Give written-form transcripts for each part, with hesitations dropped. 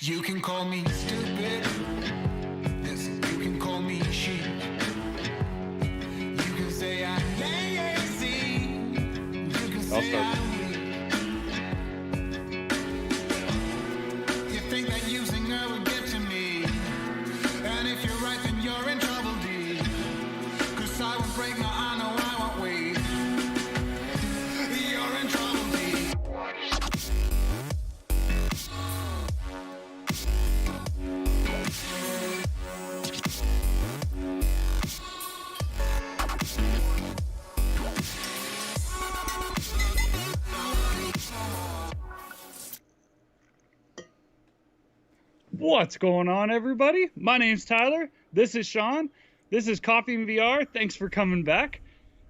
You can call me stupid. Yes, you can call me sheep. You can say I'm lazy. You can say I'm weak. You think that using her will get to me. And if you're right, then you're in trouble, D. 'Cause I won't break, no, I know I won't wait. You're in trouble, D. What's going on, everybody? My name's Tyler. This is Sean. This is Coffee and VR. Thanks for coming back.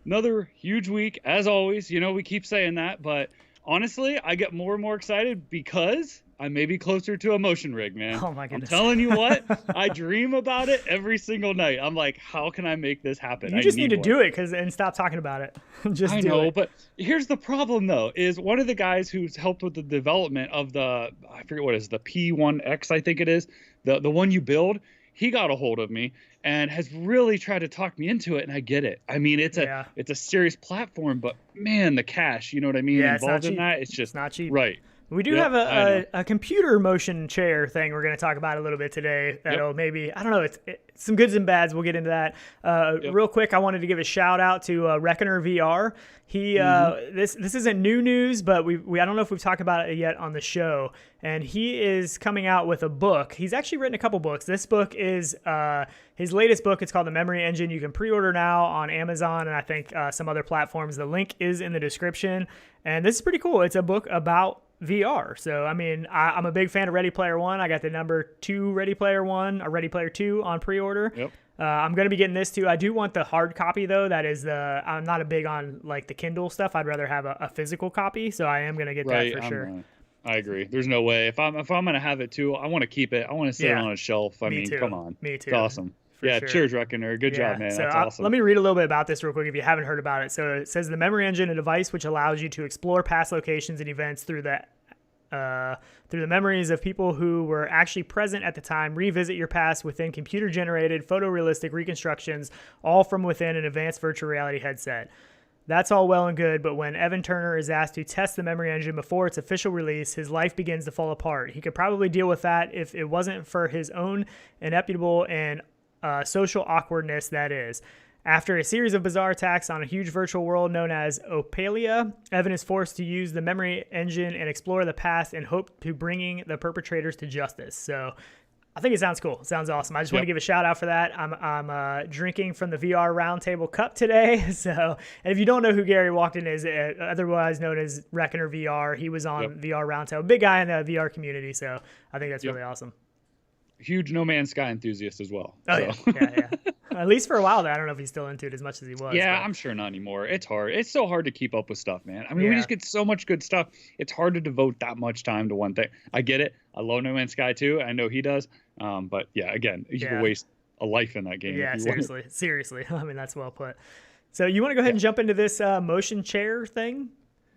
Another huge week, as always. You know, we keep saying that, but honestly, I get more and more excited because I may be closer to a motion rig, man. Oh my goodness. I'm telling you what, I dream about it every single night. I'm like, how can I make this happen? You just need to do it and stop talking about it. Just I do know, it. but here's the problem, though, is one of the guys who's helped with the development of the, I forget what it is, the P1X, I think it is, the one you build, he got a hold of me and has really tried to talk me into it, and I get it. I mean, it's a serious platform, but man, the cash, you know what I mean, Yeah, involved in cheap. that, it's just not cheap. Right. We do have a computer motion chair thing we're going to talk about a little bit today. That'll maybe, I don't know, it's some goods and bads. We'll get into that. Real quick, I wanted to give a shout out to ReckonerVR. He this isn't new news, but we I don't know if we've talked about it yet on the show. And he is coming out with a book. He's actually written a couple books. This book is his latest book. It's called The Memory Engine. You can pre-order now on Amazon and I think some other platforms. The link is in the description. And this is pretty cool. It's a book about VR. So, I mean, I'm a big fan of Ready Player One. I got the number 2 Ready Player One or Ready Player 2 on pre-order. Yep. I'm going to be getting this too. I do want the hard copy though. That is I'm not a big on like the Kindle stuff. I'd rather have a physical copy. So I am going to get that for sure. I agree. There's no way. If I'm going to have it too, I want to keep it. I want to sit it on a shelf. I mean, come on. Me too. It's awesome. Sure. Cheers, Reckoner. Good job, man. So That's awesome. Let me read a little bit about this real quick if you haven't heard about it. So it says the Memory Engine, a device which allows you to explore past locations and events through the memories of people who were actually present at the time, revisit your past within computer-generated, photorealistic reconstructions, all from within an advanced virtual reality headset. That's all well and good, but when Evan Turner is asked to test the Memory Engine before its official release, his life begins to fall apart. He could probably deal with that if it wasn't for his own inevitable and social awkwardness, that is. After a series of bizarre attacks on a huge virtual world known as Opalia, Evan is forced to use the Memory Engine and explore the past in hope to bringing the perpetrators to justice. So I think it sounds cool. It sounds awesome. I just want to give a shout out for that. I'm drinking from the VR Roundtable Cup today. So, and if you don't know who Gary Walkden is, otherwise known as ReckonerVR, he was on VR Roundtable. Big guy in the VR community. So I think that's really awesome. Huge No Man's Sky enthusiast as well. Oh, so. Yeah. At least for a while there. I don't know if he's still into it as much as he was. Yeah, but. I'm sure not anymore. It's hard. It's so hard to keep up with stuff, man. I mean, we just get so much good stuff. It's hard to devote that much time to one thing. I get it. I love No Man's Sky too. I know he does. But yeah, again, you could waste a life in that game. Yeah, seriously. I mean, that's well put. So you want to go ahead and jump into this motion chair thing?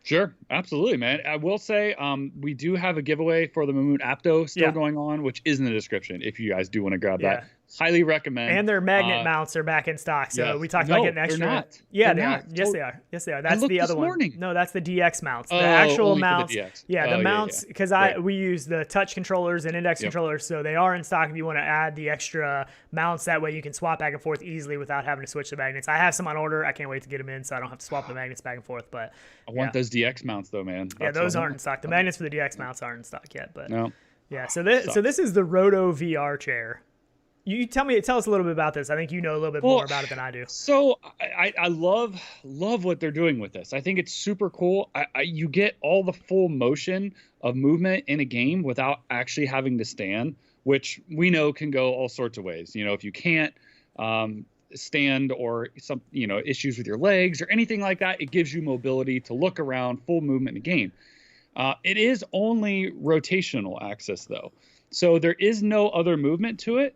Sure, absolutely, man. I will say we do have a giveaway for the Mamut Apto still going on, which is in the description if you guys do want to grab that. Highly recommend. And their magnet mounts are back in stock. So we talked about getting extra. They're not. Yeah, they're they not. are. Yes, they are. Yes, they are. That's the other one. No, that's the DX mounts. The actual mounts. The mounts, because we use the touch controllers and index controllers, so they are in stock if you want to add the extra mounts. That way you can swap back and forth easily without having to switch the magnets. I have some on order. I can't wait to get them in so I don't have to swap the magnets back and forth. But I want those DX mounts though, man. That's those aren't in stock. The magnets for the DX mounts aren't in stock yet. But no. Yeah, so this is the Roto VR chair. You tell us a little bit about this. I think you know a little bit more about it than I do. So I love what they're doing with this. I think it's super cool. You get all the full motion of movement in a game without actually having to stand, which we know can go all sorts of ways. You know, if you can't stand or some issues with your legs or anything like that, it gives you mobility to look around, full movement in the game. It is only rotational axis though, so there is no other movement to it.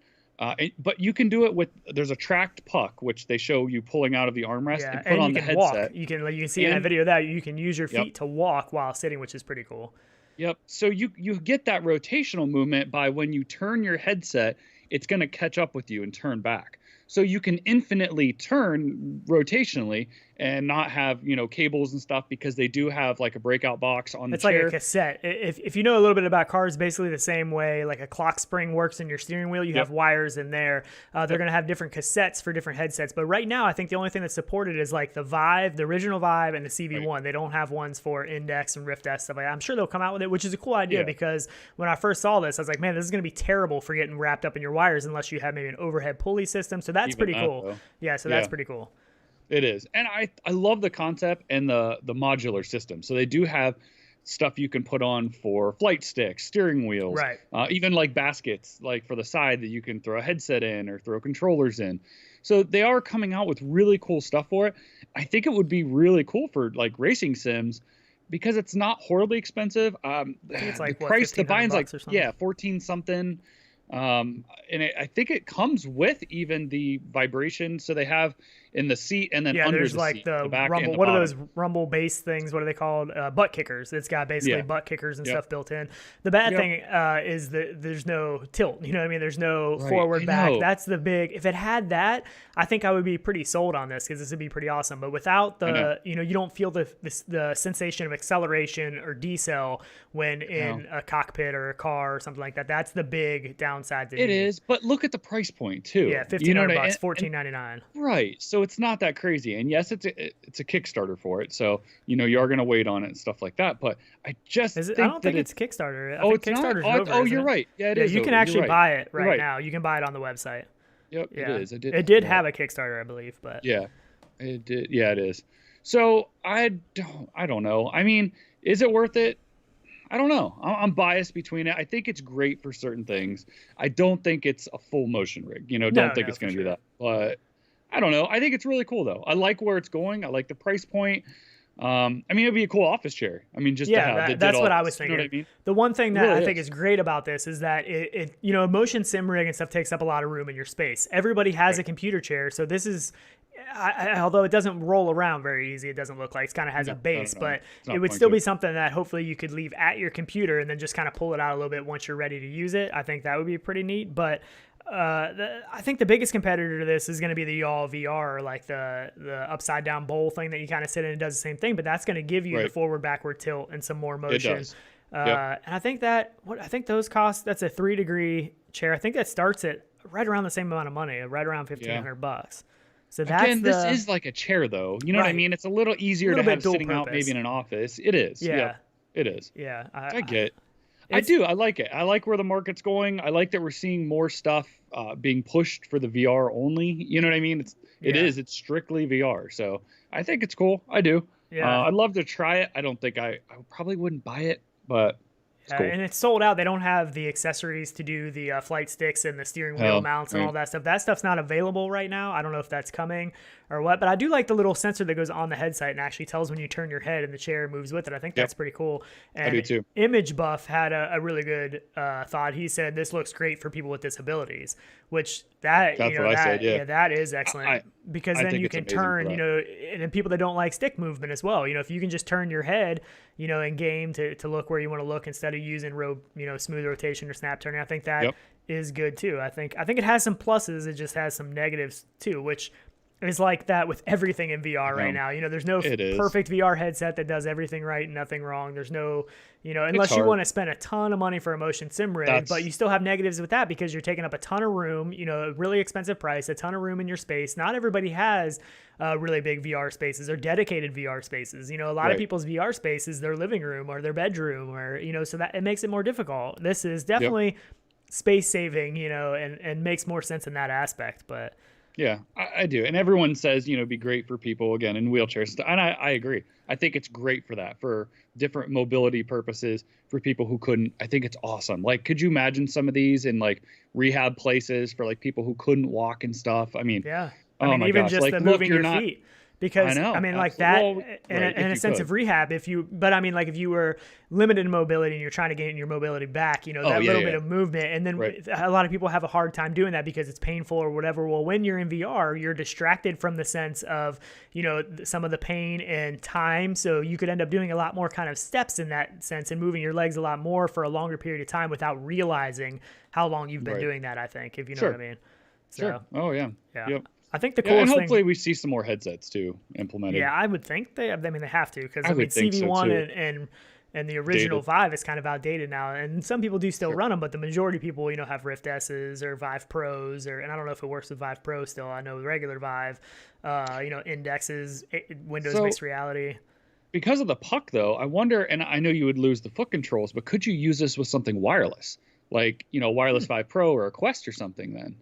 But you can do it with, there's a tracked puck, which they show you pulling out of the armrest and put on the headset. You can see in that video that you can use your feet to walk while sitting, which is pretty cool. Yep. So you get that rotational movement by when you turn your headset, it's going to catch up with you and turn back. So you can infinitely turn rotationally and not have, cables and stuff, because they do have like a breakout box on the It's chair. like a cassette. If you know a little bit about cars, basically the same way like a clock spring works in your steering wheel, you have wires in there. They're going to have different cassettes for different headsets. But right now, I think the only thing that's supported is like the Vive, the original Vive, and the CV1. Right. They don't have ones for Index and Rift S stuff like that. I'm sure they'll come out with it, which is a cool idea because when I first saw this, I was like, man, this is going to be terrible for getting wrapped up in your wires unless you have maybe an overhead pulley system. So that's pretty cool. Though. Yeah, so that's pretty cool. It is. And I love the concept and the modular system. So they do have stuff you can put on for flight sticks, steering wheels, right? Even like baskets, like for the side that you can throw a headset in or throw controllers in. So they are coming out with really cool stuff for it. I think it would be really cool for like racing sims because it's not horribly expensive. I think it's like the price, the buying's like 14 something. And I think it comes with even the vibration. So they have in the seat and then under there's the like seat, the back rumble. and the what bottom. are those rumble base things? What are they called? Butt kickers. It's got basically butt kickers and stuff built in. The bad thing is that there's no tilt. You know what I mean? There's no forward back. That's the big. If it had that, I think I would be pretty sold on this because this would be pretty awesome. But without the, you don't feel the sensation of acceleration or decel when in a cockpit or a car or something like that. That's the big downside to it is. But look at the price point too. Yeah, $1,500, $14.99. Right. So it's not that crazy. And yes, it's a Kickstarter for it. So, you are going to wait on it and stuff like that. But I just I don't think it's Kickstarter. I think it's Kickstarter's not? over. Oh, you're right. Yeah, it is. You can actually buy it right now. You can buy it on the website. Yep, it is. It did have a Kickstarter, I believe, but yeah, it did. Yeah, it is. So I don't know. I mean, is it worth it? I don't know. I'm biased between it. I think it's great for certain things. I don't think it's a full motion rig. Don't think it's going to do that. But I don't know. I think it's really cool though. I like where it's going. I like the price point. I mean, it'd be a cool office chair. I mean, just to have that's what I was thinking. You know what I mean? The one thing that really I think is great about this is that it a motion sim rig and stuff takes up a lot of room in your space. Everybody has a computer chair, so this is. Although it doesn't roll around very easy, it doesn't look like it kind of has a base, but it would still be something that hopefully you could leave at your computer and then just kind of pull it out a little bit once you're ready to use it. I think that would be pretty neat. But I think the biggest competitor to this is going to be the Y'all VR, like the upside down bowl thing that you kind of sit in and does the same thing, but that's going to give you the forward backward tilt and some more motion. It does. And I think those cost. That's a 3-degree chair. I think that starts at right around the same amount of money, right around $1,500. So that's this is like a chair though. You know what I mean? It's a little easier to have sitting out maybe in an office. It is. Yeah. It is. Yeah. I get. I do. I like it. I like where the market's going. I like that we're seeing more stuff being pushed for the VR only. You know what I mean? It's strictly VR. So I think it's cool. I do. Yeah. I'd love to try it. I don't think I probably wouldn't buy it, but it's cool. And it's sold out. They don't have the accessories to do the flight sticks and the steering wheel mounts and all that stuff. That stuff's not available right now. I don't know if that's coming or what, but I do like the little sensor that goes on the headset and actually tells when you turn your head and the chair moves with it. I think that's pretty cool. And I do too. Image Buff had a really good thought. He said this looks great for people with disabilities, which that is excellent because then you can turn, and then people that don't like stick movement as well. If you can just turn your head, in game to look where you want to look instead of using smooth rotation or snap turning. I think that is good too. I think it has some pluses. It just has some negatives too, which is like that with everything in VR right now. There's no perfect VR headset that does everything right and nothing wrong. There's no, unless you want to spend a ton of money for a motion sim rig, but you still have negatives with that because you're taking up a ton of room, a really expensive price, a ton of room in your space. Not everybody has really big VR spaces or dedicated VR spaces. A lot of people's VR space is their living room or their bedroom or, so that it makes it more difficult. This is definitely space saving, and makes more sense in that aspect, but yeah, I do. And everyone says, be great for people, again, in wheelchairs. And I agree. I think it's great for that, for different mobility purposes, for people who couldn't. I think it's awesome. Like, could you imagine some of these in, like, rehab places for, like, people who couldn't walk and stuff? I mean, yeah. Oh my even gosh. just Like, the look, moving your feet. Because know. I mean, like Absolutely. that, Well, right, in a sense of rehab. But I mean, like if you were limited in mobility and you're trying to gain your mobility back, that little bit of movement, and then a lot of people have a hard time doing that because it's painful or whatever. Well, when you're in VR, you're distracted from the sense of some of the pain and time, so you could end up doing a lot more kind of steps in that sense and moving your legs a lot more for a longer period of time without realizing how long you've been doing that. I think, if you know what I mean. So, sure. Oh yeah. Yep. I think the coolest and hopefully thing, we see some more headsets too implemented. yeah, I would think they have to, because I would think so, CV1 too. and the original Vive is kind of outdated now, and some people do still run them, but the majority of people have Rift S's or Vive Pros, and I don't know if it works with Vive Pro still. I know regular Vive, indexes, Windows mixed reality. Because of the puck, though, I wonder, and I know you would lose the foot controls, but could you use this with something wireless, like wireless Vive Pro or a Quest or something? Then,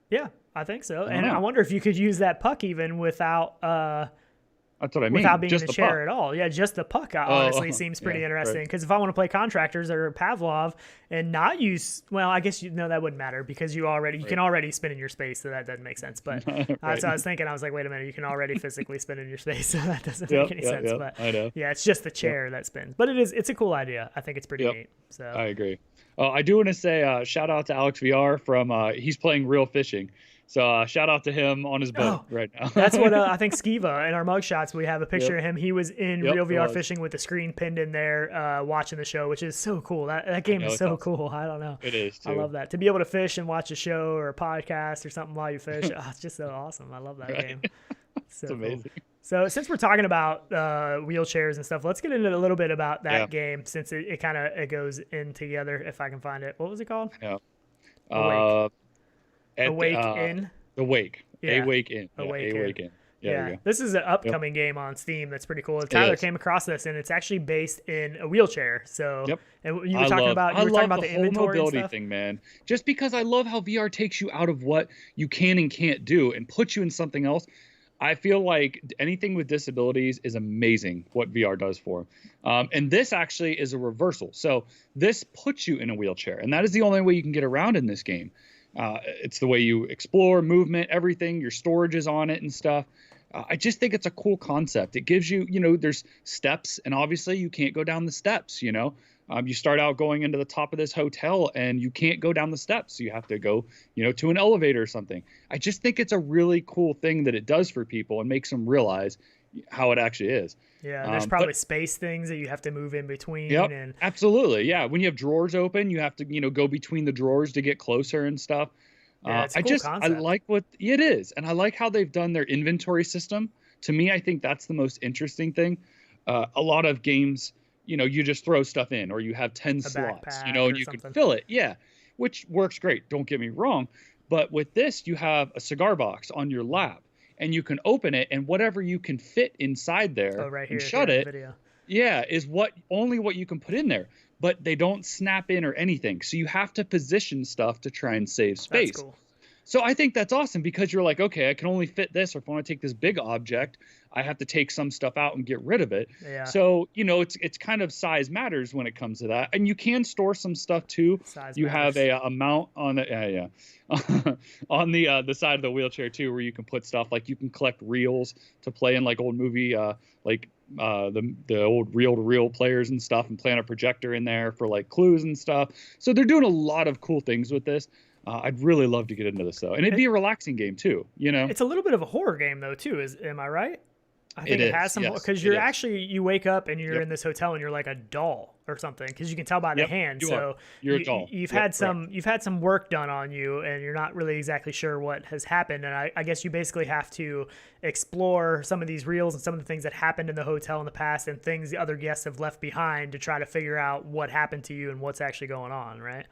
yeah, I think so. And I wonder if you could use that puck even without that's what I mean. Without being just in the chair at all. Yeah, just the puck honestly seems pretty interesting. Because if I want to play Contractors or Pavlov and not use, well, I guess that wouldn't matter because you can already spin in your space, so that doesn't make sense. But that's what I was thinking. I was like, wait a minute, you can already physically spin in your space, so that doesn't make any sense. But I know. Yeah, it's just the chair that spins. But it's a cool idea. I think it's pretty neat. So I agree. I do want to say shout out to Alex VR from he's playing Real Fishing. So shout out to him on his boat right now. That's what I think Skiva in our mugshots, we have a picture of him. He was in Real VR fishing with the screen pinned in there watching the show, which is so cool. That game is so cool. I don't know. It is too. I love that. To be able to fish and watch a show or a podcast or something while you fish, it's just so awesome. I love that game. So it's amazing. Cool. So since we're talking about wheelchairs and stuff, let's get into a little bit about that game, since it kind of it goes in together, if I can find it. What was it called? Yeah. Awake in. Awake. Yeah. Awake in. Awake in. Yeah, this is an upcoming game on Steam that's pretty cool. Tyler came across this, and it's actually based in a wheelchair. So, and you were talking about the whole inventory mobility and stuff. thing, man. Just because I love how VR takes you out of what you can and can't do and puts you in something else. I feel like anything with disabilities is amazing what VR does for them. And this actually is a reversal. So this puts you in a wheelchair, and that is the only way you can get around in this game. It's the way you explore, movement, everything, your storage is on it and stuff. I just think it's a cool concept. It gives you, there's steps, and obviously you can't go down the steps, you start out going into the top of this hotel and you can't go down the steps. So you have to go, to an elevator or something. I just think it's a really cool thing that it does for people and makes them realize how it actually is. Yeah, there's probably space things that you have to move in between. Yep, and absolutely. Yeah, when you have drawers open, you have to, go between the drawers to get closer and stuff. Yeah, it's a cool concept. I like what it is, and I like how they've done their inventory system. To me, I think that's the most interesting thing. A lot of games, you just throw stuff in, or you have 10 slots, and you can fill it. Yeah, which works great. Don't get me wrong, but with this, you have a cigar box on your lap. And you can open it, and whatever you can fit inside there and shut it, is only what you can put in there. But they don't snap in or anything. So you have to position stuff to try and save space. That's cool. So I think that's awesome because you're like, okay, I can only fit this. Or if I want to take this big object, I have to take some stuff out and get rid of it. Yeah. So, it's kind of size matters when it comes to that. And you can store some stuff too. You have a mount on the on the side of the wheelchair too, where you can put stuff like you can collect reels to play in like old movie the old reel-to-reel players and stuff, and plant a projector in there for like clues and stuff. So they're doing a lot of cool things with this. I'd really love to get into this though, and it'd be a relaxing game too. It's a little bit of a horror game though too. Am I right? I think it has some, because you're actually, you wake up and you're in this hotel and you're like a doll or something, because you can tell by the hand. You're a doll. You've had some work done on you, and you're not really exactly sure what has happened. And I guess you basically have to explore some of these reels and some of the things that happened in the hotel in the past and things the other guests have left behind to try to figure out what happened to you and what's actually going on, right?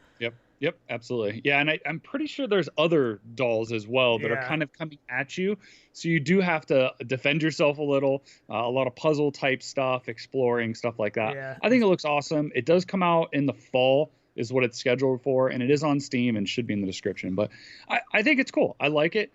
Yep, absolutely. Yeah, and I'm pretty sure there's other dolls as well that are kind of coming at you. So you do have to defend yourself a little, a lot of puzzle type stuff, exploring, stuff like that. Yeah. I think it looks awesome. It does come out in the fall is what it's scheduled for, and it is on Steam and should be in the description. But I think it's cool. I like it.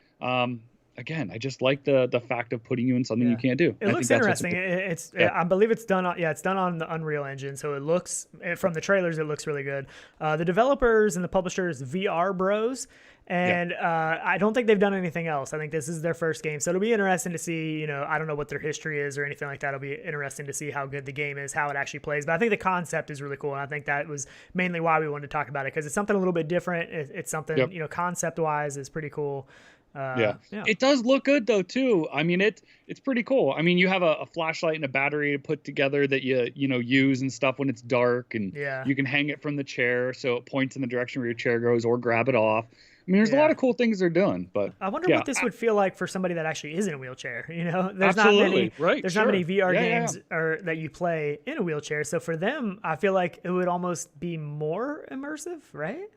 again, I just like the fact of putting you in something you can't do. It looks interesting. I believe it's done on, it's done on the Unreal Engine. So it looks, from the trailers, it looks really good. The developers and the publishers, VR Bros. And I don't think they've done anything else. I think this is their first game. So it'll be interesting to see, I don't know what their history is or anything like that. It'll be interesting to see how good the game is, how it actually plays. But I think the concept is really cool. And I think that was mainly why we wanted to talk about it, because it's something a little bit different. It's something, concept-wise is pretty cool. It does look good though too. I mean, it's pretty cool. I mean, you have a flashlight and a battery to put together that you use and stuff when it's dark, and you can hang it from the chair so it points in the direction where your chair goes, or grab it off. I mean, there's a lot of cool things they're doing, but I wonder what this would feel like for somebody that actually is in a wheelchair. There's absolutely. Not many VR games or that you play in a wheelchair. So for them, I feel like it would almost be more immersive, right?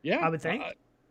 Yeah, I would think.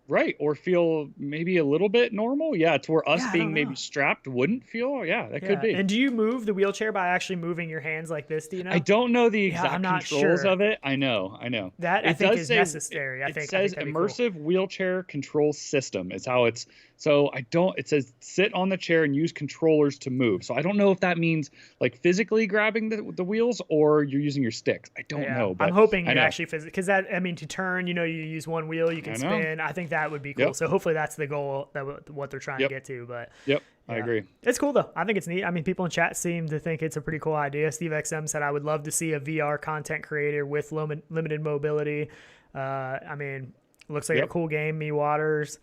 Right, or feel maybe a little bit normal. Yeah, it's where us being maybe strapped wouldn't feel. Yeah, that could be. And do you move the wheelchair by actually moving your hands like this? Do you know? I don't know the exact controls of it. I know. That I think is necessary. It says immersive wheelchair control system is how it's. So it says sit on the chair and use controllers to move. So I don't know if that means like physically grabbing the wheels or you're using your sticks. I don't know. But I'm hoping you actually physically, because to turn, you use one wheel, you can spin. I think that would be cool. So hopefully that's the goal, what they're trying to get to. But I agree. It's cool though. I think it's neat. I mean, people in chat seem to think it's a pretty cool idea. Steve XM said, I would love to see a VR content creator with limited mobility. I mean, looks like a cool game. Me Waters.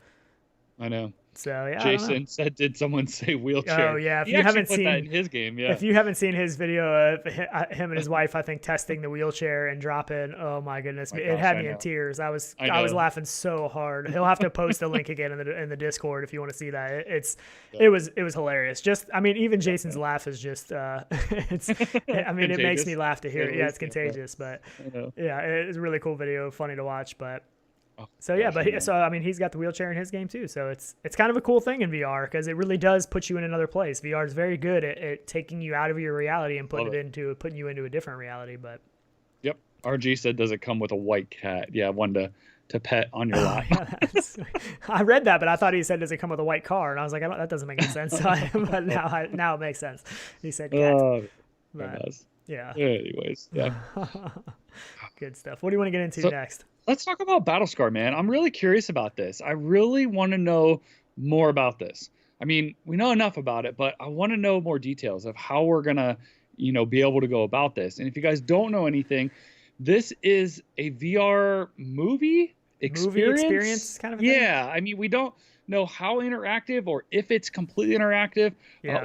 I know. So Jason said, "Did someone say wheelchair?" Oh yeah, if you haven't seen that in his game, if you haven't seen his video of him and his wife, I think testing the wheelchair and dropping. Oh my goodness, it had me in tears. I was laughing so hard. He'll have to post a link again in the Discord if you want to see that. It was hilarious. Even Jason's laugh is just it makes me laugh to hear it. Yeah, it's contagious, but it's a really cool video, funny to watch, but. He's got the wheelchair in his game too. So it's kind of a cool thing in VR because it really does put you in another place. VR is very good at taking you out of your reality and putting you into a different reality. But RG said, "Does it come with a white cat?" Yeah, one to pet on your lap. I read that, but I thought he said, "Does it come with a white car?" And I was like, that doesn't make any sense. But now it makes sense. He said cat. Anyways, good stuff. What do you want to get into next? Let's talk about BattleScar, man. I'm really curious about this. I really want to know more about this. I mean, we know enough about it, but I want to know more details of how we're going to, be able to go about this. And if you guys don't know anything, this is a VR movie experience kind of thing? Yeah. I mean, we don't know how interactive or if it's completely interactive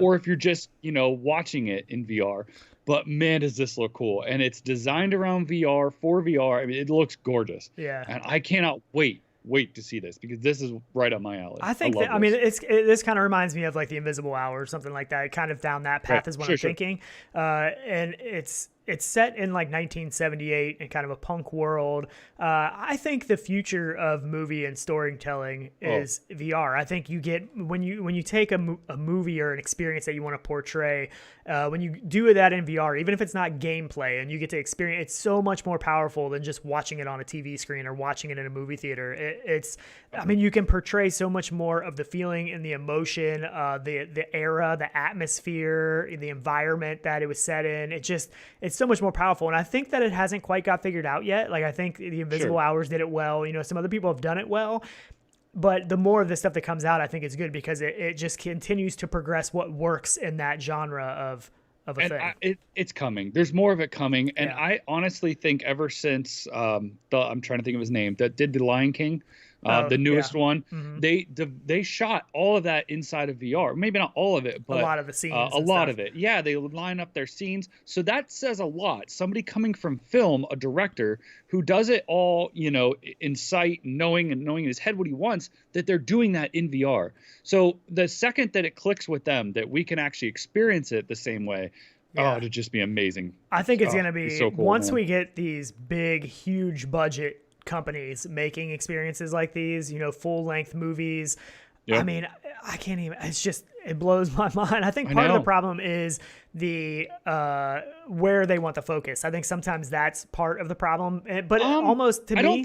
or if you're just, watching it in VR. But man, does this look cool. And it's designed around VR, for VR. I mean, it looks gorgeous. Yeah. And I cannot wait to see this because this is right up my alley. I think this kind of reminds me of like the Invisible Hour or something like that. Kind of down that path is what I'm thinking. And it's set in like 1978 in kind of a punk world. I think the future of movie and storytelling is VR. I think you get when you take a movie or an experience that you want to portray, when you do that in VR, even if it's not gameplay and you get to experience, it's so much more powerful than just watching it on a TV screen or watching it in a movie theater. You can portray so much more of the feeling and the emotion, the era, the atmosphere, the environment that it was set in. It's so much more powerful. And I think that it hasn't quite got figured out yet. Like I think the Invisible Hours did it well. Some other people have done it well. But the more of the stuff that comes out, I think is good because it just continues to progress what works in that genre of a thing. It's coming. There's more of it coming. And I honestly think ever since I'm trying to think of his name, that did The Lion King, the newest one, they shot all of that inside of VR. Maybe not all of it, but a lot of the scenes. A lot of it. Yeah, they would line up their scenes. So that says a lot. Somebody coming from film, a director who does it all, in sight, knowing in his head what he wants, that they're doing that in VR. So the second that it clicks with them, that we can actually experience it the same way, it'd just be amazing. I think it's going to be, so cool, once we get these big, huge budget companies making experiences like these, full-length movies, Yep. I mean, I can't even. It's just it blows my mind. I think I part of the know. problem is the where they want the focus. I think sometimes that's part of the problem. But almost to me, I don't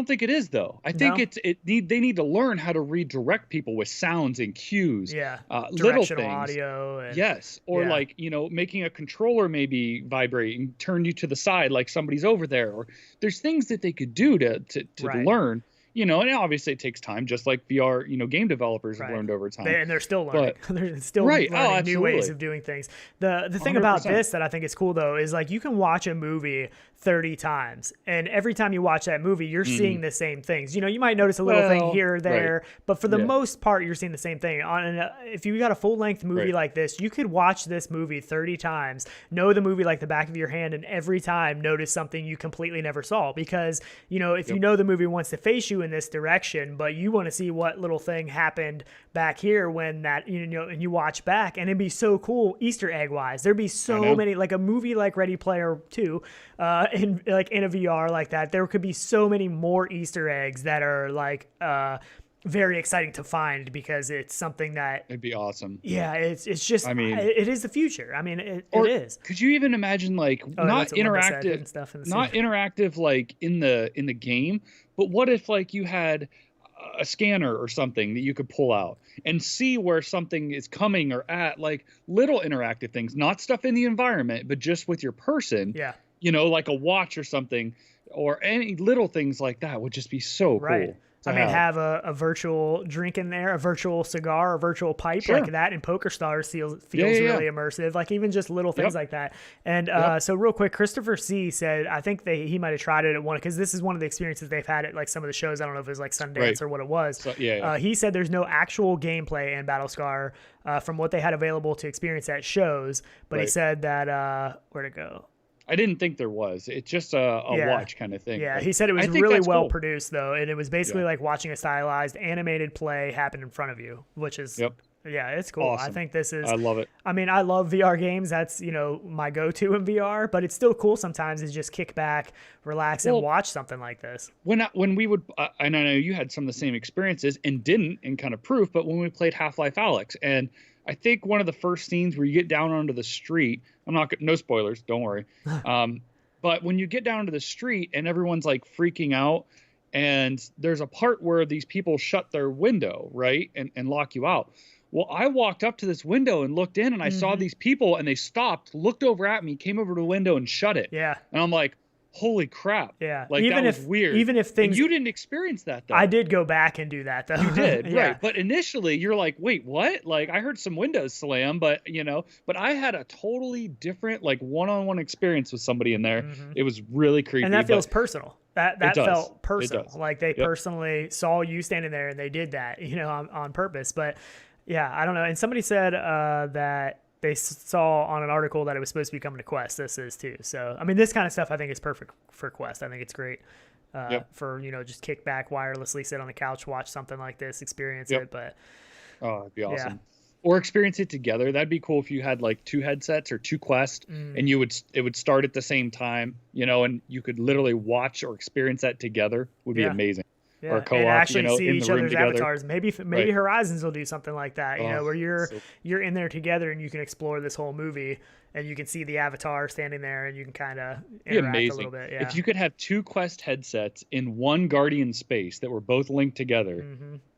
think it is though. I think No? they need to learn how to redirect people with sounds and cues. yeah, Little directional things. audio. And, Yes, or Yeah. like, making a controller maybe vibrate and turn you to the side like somebody's over there. Or there's things that they could do to Right. learn. And obviously it takes time, just like VR, game developers have Right. learned over time. And they're still learning. They're still Right. learning Oh, new ways absolutely. of doing things. The thing about 100%. this that I think is cool though is like you can watch a movie 30 times, and every time you watch that movie, you're seeing the same things. You might notice a little thing Well, here or there, right. but for the Yeah. most part, you're seeing the same thing. If you got a full length movie Right. like this, you could watch this movie 30 times, know the movie like the back of your hand, and every time notice something you completely never saw. Because if you know the movie wants to face you in this direction, but you want to see what little thing happened back here when that and you watch back, and it'd be so cool Easter egg wise. There'd be so many, like a movie like Ready Player 2, in a VR like that. There could be so many more Easter eggs that are like very exciting to find because it's something that It'd be awesome. yeah, it's just I mean- it is the future. I mean it Or is. Could you even imagine like not that's what Linda said interactive and stuff in the not scene. interactive like in the game, but what if like you had a scanner or something that you could pull out and see where something is coming or at, like little interactive things, not stuff in the environment, but just with your person. Yeah. Like a watch or something, or any little things like that would just be so Right. cool. I mean, have a virtual drink in there, a virtual cigar, a virtual pipe Sure. like that in Poker Stars feels Yeah. really immersive. Like even just little things like that. And so real quick, Christopher C said, I think he might have tried it at one, because this is one of the experiences they've had at like some of the shows. I don't know if it was like Sundance Right. or what it was. So, yeah. He said there's no actual gameplay in BattleScar from what they had available to experience at shows. But he Right. said that, where'd it go? I didn't think there was. It's just a watch kind of thing. Yeah, But he said it was I think really that's well cool. produced though, and it was basically Yeah. like watching a stylized animated play happen in front of you, which is yeah, it's cool. I Awesome. think this is I love it. I mean, I love VR games. That's, my go-to in VR, but it's still cool sometimes to just kick back, relax, and Well, watch something like this. When we would, and I know you had some of the same experiences and didn't, and kind of proof, but when we played Half-Life Alyx, and I think one of the first scenes where you get down onto the street, no spoilers, don't worry. But when you get down to the street and everyone's like freaking out, and there's a part where these people shut their window, right, and lock you out. Well, I walked up to this window and looked in, and I saw these people, and they stopped, looked over at me, came over to the window and shut it. Yeah. And I'm like, holy crap. Yeah. Like, Even that was if- weird. even if And things- you didn't experience that, though. I did go back and do that though. You did, Yeah. right. But initially, you're like, wait, what? Like, I heard some windows slam, but, but I had a totally different, like, one-on-one experience with somebody in there. It was really creepy. And that feels but personal. That does. felt It personal. does. Like they Yep. personally saw you standing there and they did that, on purpose. But yeah, I don't know. And somebody said that they saw on an article that it was supposed to be coming to Quest. This is too. So, I mean, this kind of stuff I think is perfect for Quest. I think it's great for, just kick back wirelessly, sit on the couch, watch something like this, experience it. But oh, it'd be awesome. Or experience it together. That'd be cool if you had like 2 headsets or 2 Quest, and it would start at the same time, and you could literally watch or experience that together. Would be amazing. Yeah, Or co-op, and actually see in each the room other's together. avatars. Maybe Right. Horizons will do something like that. Oh, Where so- you're in there together and you can explore this whole movie, and you can see the avatar standing there, and you can kind of Be interact amazing. a little bit. Yeah. If you could have 2 Quest headsets in one Guardian space that were both linked together,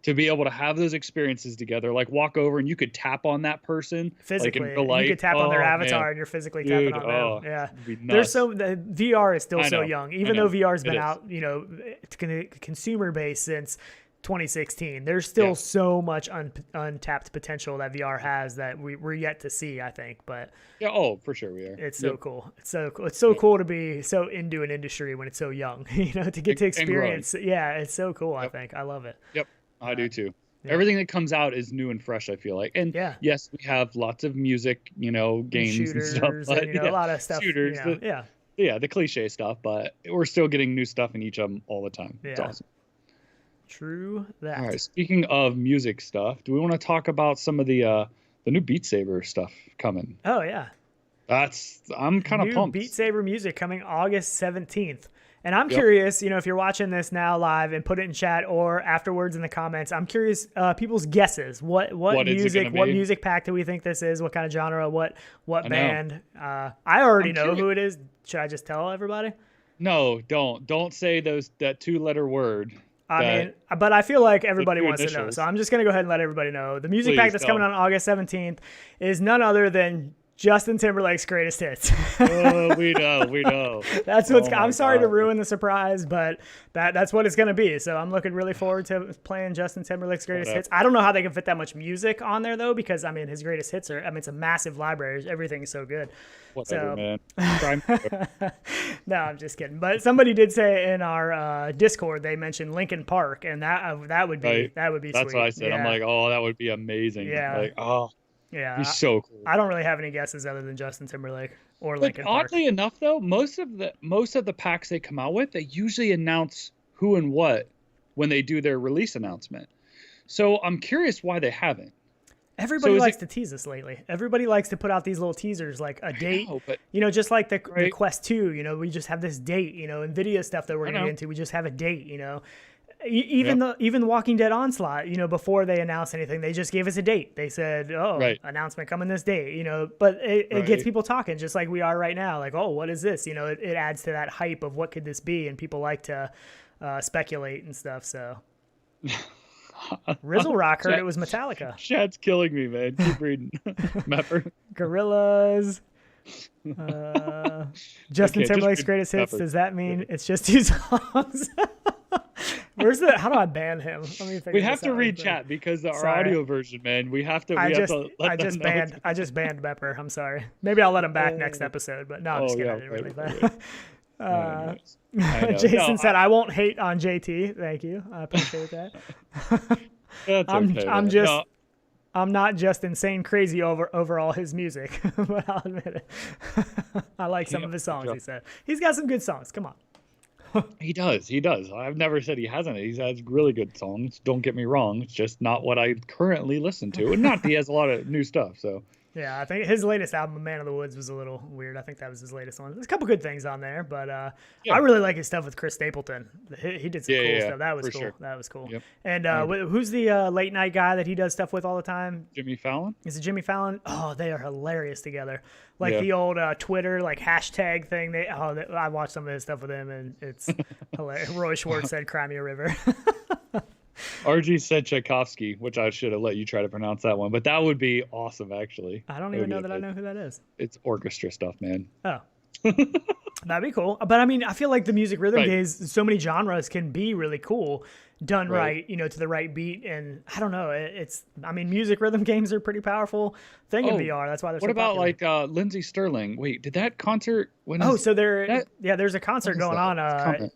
to be able to have those experiences together, like walk over and you could tap on that person physically, like in real life. you could tap on their Oh, avatar, man. and you're physically Dude, tapping on them. Yeah, it'd be there's nuts. the VR is still I so know, young, I even know. though VR's been It is. out, consumer base since 2016. There's still so much untapped potential that VR has that we're yet to see, I think. But Yeah, oh, for sure we are. it's so cool. It's so cool. It's so cool to be so into an industry when it's so young. To get to And growing. experience. Yeah, it's so cool. I think I love it. Yep, I do too. Everything that comes out is new and fresh, I feel like. And yes, we have lots of music, games Shooters and stuff. But, and a lot of stuff. Shooters, the cliche stuff, but we're still getting new stuff in each of them all the time. It's awesome. True that. All right, speaking of music stuff, do we want to talk about some of the new Beat Saber stuff coming? Oh yeah. I'm kind of New pumped. Beat Saber music coming August 17th. And I'm curious, if you're watching this now live and put it in chat or afterwards in the comments, I'm curious people's guesses. What music pack do we think this is? What kind of genre? What band? I already know who it is. Should I just tell everybody? No, don't say that 2-letter word. But I feel like everybody wants to know. So I'm just going to go ahead and let everybody know. The music pack that's coming on August 17th is none other than Justin Timberlake's greatest hits. Oh, we know. That's what's. I'm sorry to ruin the surprise, but that's what it's going to be. So I'm looking really forward to playing Justin Timberlake's greatest hits. I don't know how they can fit that much music on there though, because his greatest hits are. It's a massive library. Everything's so good. Whatever, man. No, I'm just kidding. But somebody did say in our Discord they mentioned Linkin Park, and that would be That's sweet. That's what I said. Yeah. I'm like, oh, that would be amazing. Yeah. Like, oh. Yeah, he's so cool. I don't really have any guesses other than Justin Timberlake or Linkin Park. Oddly enough, though, most of the packs they come out with, they usually announce who and what when they do their release announcement. So I'm curious why they haven't. Everybody likes to tease us lately. Everybody likes to put out these little teasers, like a date. Just like the Quest 2. We just have this date. Nvidia stuff that we're going to get into. We just have a date. Even the Walking Dead Onslaught, before they announced anything, they just gave us a date. They said, announcement coming this date, but it gets people talking just like we are right now. Like, oh, what is this? It adds to that hype of what could this be? And people like to speculate and stuff. So Rizzle Rock heard it was Metallica. Chad's killing me, man. Keep reading. Mepper. Gorillas. Justin Timberlake's greatest hits. Does that mean it's just 2 songs? How do I ban him? We have to read chat because our audio version, man. We have to. I just banned Bepper. I'm sorry. Maybe I'll let him back next episode. But no, I'm just kidding. I didn't really ban. Jason said, "I won't hate on JT." Thank you. I appreciate that. I'm not just insane crazy over all his music, but I'll admit it. I like some of his songs. He said he's got some good songs. Come on. He does. I've never said he hasn't. He has really good songs. Don't get me wrong. It's just not what I currently listen to. And not that he has a lot of new stuff. So yeah, I think his latest album, Man of the Woods, was a little weird. I think that was his latest one. There's a couple good things on there, but I really like his stuff with Chris Stapleton. He did some cool stuff. That was cool. Sure. That was cool. Yep. And who's the late night guy that he does stuff with all the time? Jimmy Fallon. Is it Jimmy Fallon? Oh, they are hilarious together. Like the old Twitter hashtag thing. I watched some of his stuff with him, and it's hilarious. Roy Schwartz said, "Cry me a river." RG said Tchaikovsky, which I should have let you try to pronounce that one, but that would be awesome, actually. I don't even know that I know who that is. It's orchestra stuff, man. Oh. That'd be cool. But I feel like the music rhythm games, so many genres can be really cool, done right, to the right beat. And I don't know, music rhythm games are pretty powerful thing in VR. That's why they're so popular. What about Lindsey Sterling? Wait, did that concert? There's a concert going on.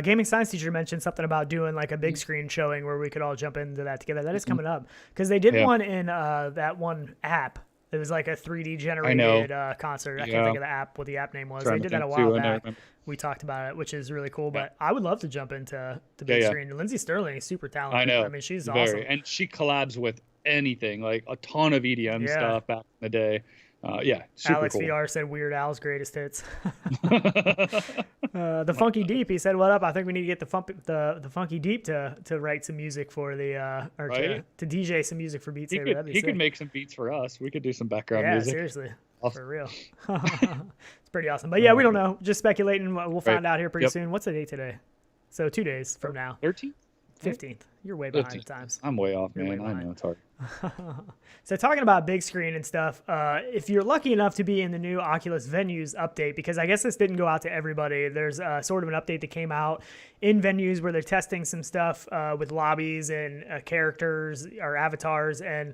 Gaming science teacher mentioned something about doing a big screen showing where we could all jump into that together. That is coming up because they did one in that one app. It was like a 3D generated concert. I can't think of what the app name was. They did that a while back. We talked about it, which is really cool. But I would love to jump into the big screen. Lindsey Sterling is super talented. I know. She's awesome. And she collabs with anything, like a ton of EDM stuff back in the day. Super Alex cool. VR said Weird Al's greatest hits. The Funky Deep, he said, "What up? I think we need to get the Funky Deep to write some music for the to DJ some music for Beat Saber." He could make some beats for us. We could do some background music. Yeah, seriously, for real. It's pretty awesome. But we don't know. Just speculating. We'll find out here pretty soon. What's the date today? So 2 days from now. 13th. 15th. You're way behind the times. I'm way off, man. I know it's hard. So talking about big screen and stuff, if you're lucky enough to be in the new Oculus Venues update, because I guess this didn't go out to everybody, there's sort of an update that came out in Venues where they're testing some stuff with lobbies and characters or avatars. And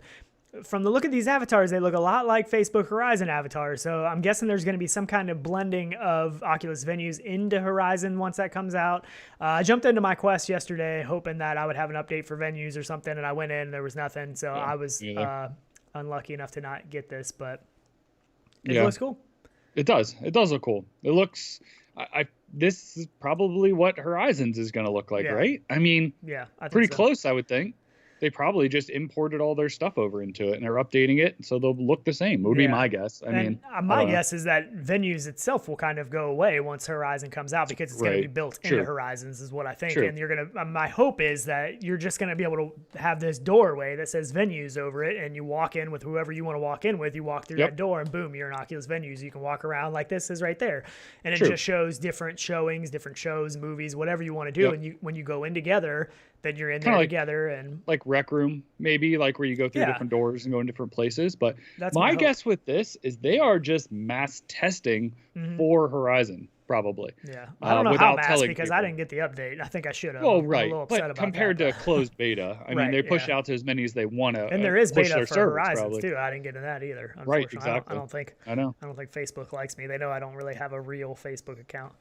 from the look of these avatars, they look a lot like Facebook Horizon avatars. So I'm guessing there's going to be some kind of blending of Oculus Venues into Horizon once that comes out. I jumped into my Quest yesterday hoping that I would have an update for Venues or something, and I went in and there was nothing. So I was unlucky enough to not get this, but it looks cool. It does. It does look cool. It looks... this is probably what Horizons is going to look like, right? I mean, I think pretty close, I would think. they probably just imported all their stuff over into it and they're updating it so they'll look the same. Would be my guess. I mean, my guess is that Venues itself will kind of go away once Horizon comes out because it's going to be built into Horizons, is what I think. And you're going to, my hope is that you're just going to be able to have this doorway that says Venues over it, and you walk in with whoever you want to walk in with. You walk through that door, and boom, you're in Oculus Venues. You can walk around like this is right there, and it just shows different showings, different shows, movies, whatever you want to do. And when you go in together, then you're in there together, and like Rec Room, maybe, like where you go through different doors and go in different places. But my guess with this is they are just mass testing for Horizon, probably. Yeah, I don't know how mass, because I didn't get the update. I think I should have. Well, right, but compared to closed beta, I mean, they push out to as many as they want to. And there is beta for Horizons too. I didn't get into that either. Right, exactly. I don't think Facebook likes me. They know I don't really have a real Facebook account.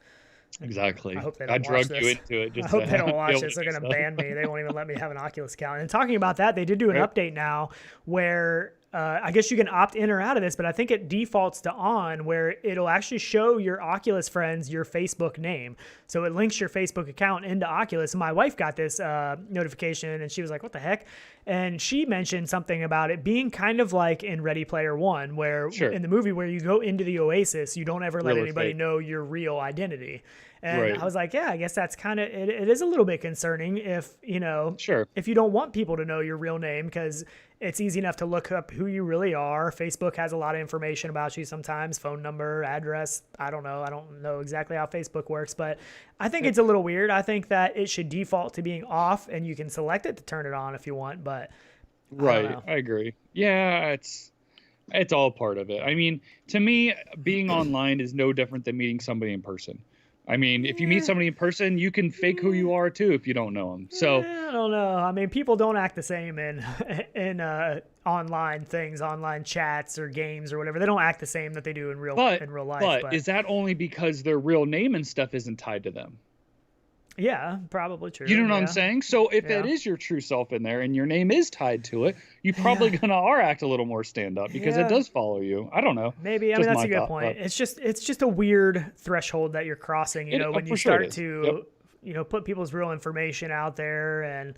Exactly. I hope they don't watch this. You into it. I hope they don't watch this. They're going to ban me. They won't even let me have an Oculus account. And talking about that, they did do an update now where I guess you can opt in or out of this, but I think it defaults to on, where it'll actually show your Oculus friends your Facebook name. So it links your Facebook account into Oculus. And my wife got this notification, and she was like, what the heck? And she mentioned something about it being kind of like in Ready Player One, where in the movie where you go into the Oasis, you don't ever let anybody know your real identity. And I was like, yeah, I guess that's kind of, it is a little bit concerning if, if you don't want people to know your real name, because it's easy enough to look up who you really are. Facebook has a lot of information about you sometimes, phone number, address. I don't know exactly how Facebook works, but I think it's a little weird. I think that it should default to being off, and you can select it to turn it on if you want, but I agree. Yeah, it's all part of it. I mean, to me, being online is no different than meeting somebody in person. I mean, if you meet somebody in person, you can fake who you are too if you don't know them. So I don't know. I mean, people don't act the same in online things, online chats or games or whatever. They don't act the same that they do in real life. But is that only because their real name and stuff isn't tied to them? Yeah, probably true. You know what I'm saying? So if that is your true self in there and your name is tied to it, you probably are act a little more stand up because it does follow you. I don't know. Maybe. I mean, that's a good point. It's just a weird threshold that you're crossing, when you start to, put people's real information out there. And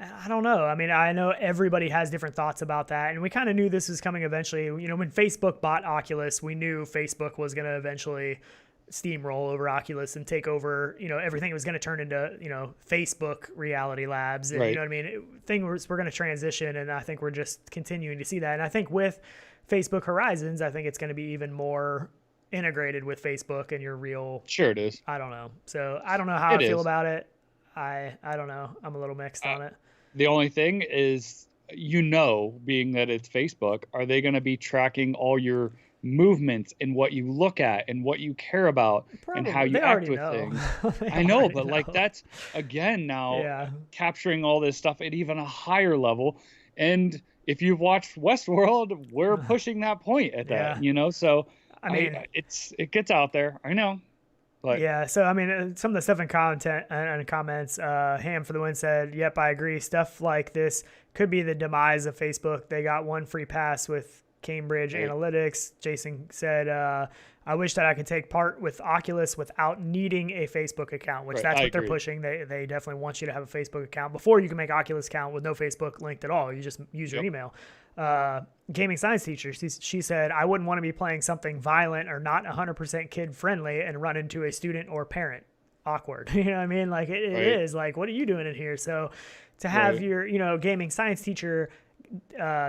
I don't know. I mean, I know everybody has different thoughts about that. And we kind of knew this was coming eventually. When Facebook bought Oculus, we knew Facebook was going to eventually steamroll over Oculus and take over, everything was going to turn into, Facebook Reality Labs. And, you know what I mean? We're going to transition, and I think we're just continuing to see that. And I think with Facebook Horizons, I think it's going to be even more integrated with Facebook and your real. Sure it is. I don't know. So I don't know how I feel about it. I don't know. I'm a little mixed on it. The only thing is, being that it's Facebook, are they going to be tracking all your movements and what you look at and what you care about and how you act with things? I know, but like that's again now capturing all this stuff at even a higher level. And if you've watched Westworld, we're pushing that point at that, so I mean, it gets out there. I know. But yeah, so I mean, some of the stuff in content and comments, Ham for the Win said, "Yep, I agree. Stuff like this could be the demise of Facebook. They got one free pass with Cambridge Analytics." Jason said, "I wish that I could take part with Oculus without needing a Facebook account," which that's what they're pushing. They definitely want you to have a Facebook account before you can make Oculus account with no Facebook linked at all. You just use your email. Gaming science teacher, she said, "I wouldn't want to be playing something violent or not 100% kid friendly and run into a student or parent. Awkward." You know what I mean? Like it is like, what are you doing in here? So to have your, gaming science teacher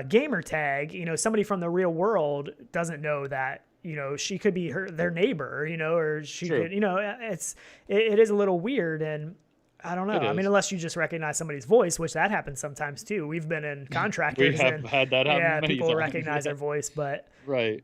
gamer tag, somebody from the real world doesn't know that, she could be their neighbor, or she could, it is a little weird. And I don't know. I mean, unless you just recognize somebody's voice, which that happens sometimes too. We've been in contractors. We have had that happen many people times. recognize their voice, but I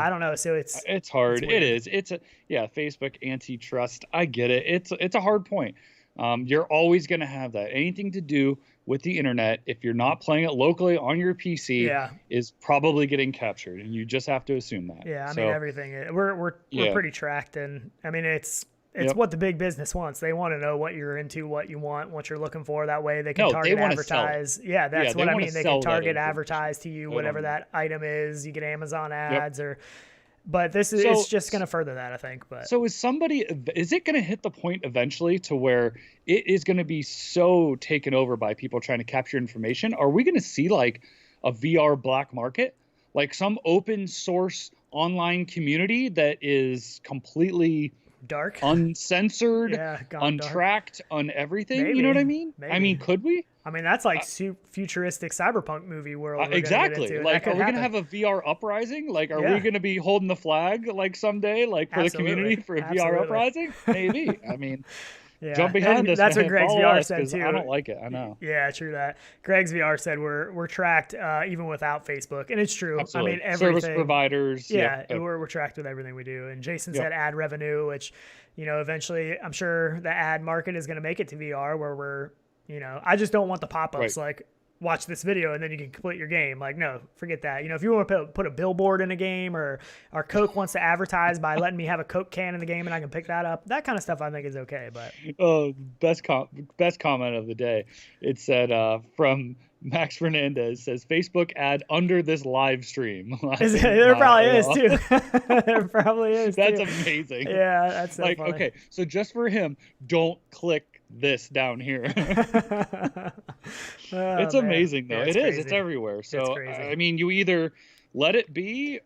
don't know. So it's hard. It is. It's Facebook antitrust. I get it. It's a hard point. You're always going to have that. Anything to do with the internet, if you're not playing it locally on your PC, is probably getting captured, and you just have to assume that. Yeah, I mean everything. We're pretty tracked, and I mean it's what the big business wants. They want to know what you're into, what you want, what you're looking for. That way they can target advertise. Yeah, that's what I mean. They can target advertise to you whatever that item is. You get Amazon ads or But this is it's just going to further that, I think. But so is it going to hit the point eventually to where it is going to be so taken over by people trying to capture information? Are we going to see like a VR black market, like some open source online community that is completely dark, uncensored, untracked, on everything? Maybe. You know what I mean? Maybe. I mean, could we? I mean, that's like futuristic cyberpunk movie world. Exactly. Like, are we going to have a VR uprising? Like, are we going to be holding the flag like someday, like for the community for a VR uprising? Maybe. I mean, jump behind us. That's what Greg's VR said too. I don't like it. I know. Yeah, true that. Greg's VR said we're tracked even without Facebook, and it's true. Absolutely. I mean, everything. Service providers. Yeah, we're tracked with everything we do. And Jason said ad revenue, which, you know, eventually I'm sure the ad market is going to make it to VR where we're, you know, I just don't want the pop-ups like watch this video and then you can complete your game. Like, no, forget that. You know, if you want to put a billboard in a game, or Coke wants to advertise by letting me have a Coke can in the game and I can pick that up, that kind of stuff I think is okay. But best comment of the day. It said from Max Fernandez, says Facebook ad under this live stream. There probably is too. There probably is. That's amazing. Yeah, that's so like funny. Okay, so just for him, don't click this down here. It's amazing though. It is. It's everywhere. So I mean, you either let it be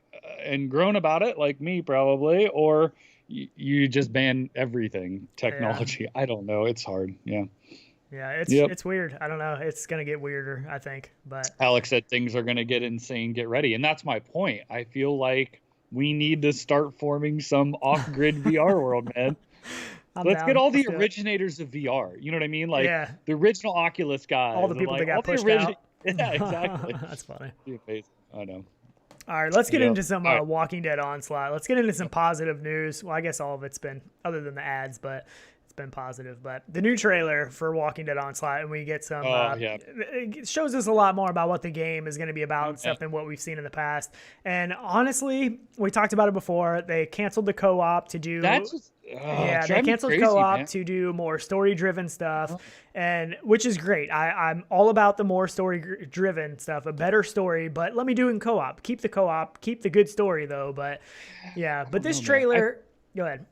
and groan about it like me probably, or you just ban everything technology. Yeah. I don't know. It's hard. Yeah. Yeah, it's weird. I don't know. It's going to get weirder, I think. But Alex said things are going to get insane. Get ready. And that's my point. I feel like we need to start forming some off-grid VR world, man. Let's get all the originators of VR. You know what I mean? Like the original Oculus guys. All the people that got pushed out. Yeah, exactly. That's funny. I know. All right, let's get into some Walking Dead Onslaught. Let's get into some positive news. Well, I guess all of it's been, other than the ads, but it's been positive. But the new trailer for Walking Dead Onslaught, and we get some, it shows us a lot more about what the game is going to be about and stuff than what we've seen in the past. And honestly, we talked about it before. They canceled the co-op to do... they canceled co-op to do more story-driven stuff, and which is great. I'm all about the more story-driven stuff, a better story, but let me do it in co-op. Keep the co-op, keep the good story though. But this trailer, go ahead.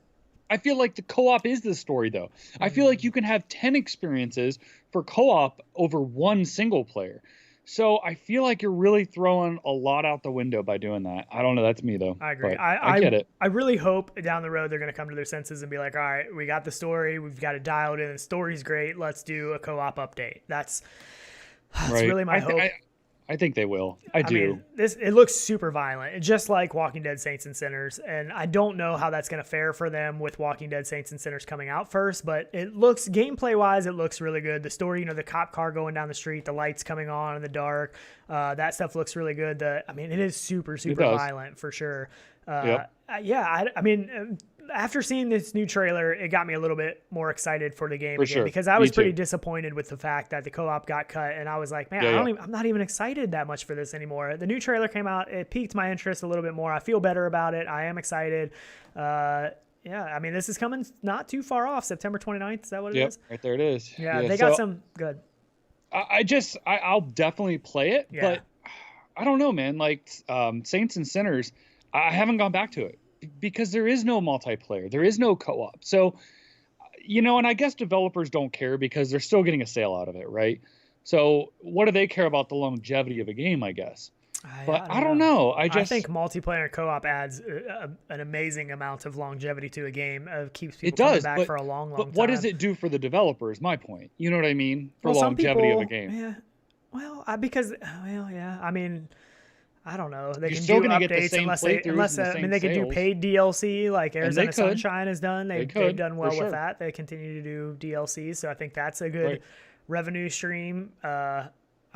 I feel like the co-op is the story though. I feel like you can have 10 experiences for co-op over one single player. So I feel like you're really throwing a lot out the window by doing that. I don't know. That's me, though. I agree. I get it. I really hope down the road they're going to come to their senses and be like, all right, we got the story. We've got it dialed in. The story's great. Let's do a co-op update. That's really my hope. I think they will. I do. Mean, it looks super violent, just like Walking Dead Saints and Sinners, and I don't know how that's going to fare for them with Walking Dead Saints and Sinners coming out first, but it looks, gameplay-wise, it looks really good. The story, you know, the cop car going down the street, the lights coming on in the dark, that stuff looks really good. It is super, super violent for sure. I mean... After seeing this new trailer, it got me a little bit more excited for the game again, because I was pretty disappointed with the fact that the co-op got cut, and I was like, man, I'm not even excited that much for this anymore. The new trailer came out, it piqued my interest a little bit more. I feel better about it. I am excited. I mean, this is coming not too far off, September 29th. Is that what it is? Right there it is. Yeah, they got some good. I'll definitely play it, but I don't know, man. Like Saints and Sinners, I haven't gone back to it, because there is no multiplayer. There is no co-op. So, you know, and I guess developers don't care because they're still getting a sale out of it, right? So what do they care about the longevity of a game, I guess? But I don't know. I think multiplayer co-op adds an amazing amount of longevity to a game. Keeps people coming back for a long time. But what does it do for the developers, my point? You know what I mean? For longevity of a game. Yeah. Well, I mean... I don't know. They can do updates unless they can do paid DLC like Arizona Sunshine has done. They've done well with that. They continue to do DLC, so I think that's a good revenue stream.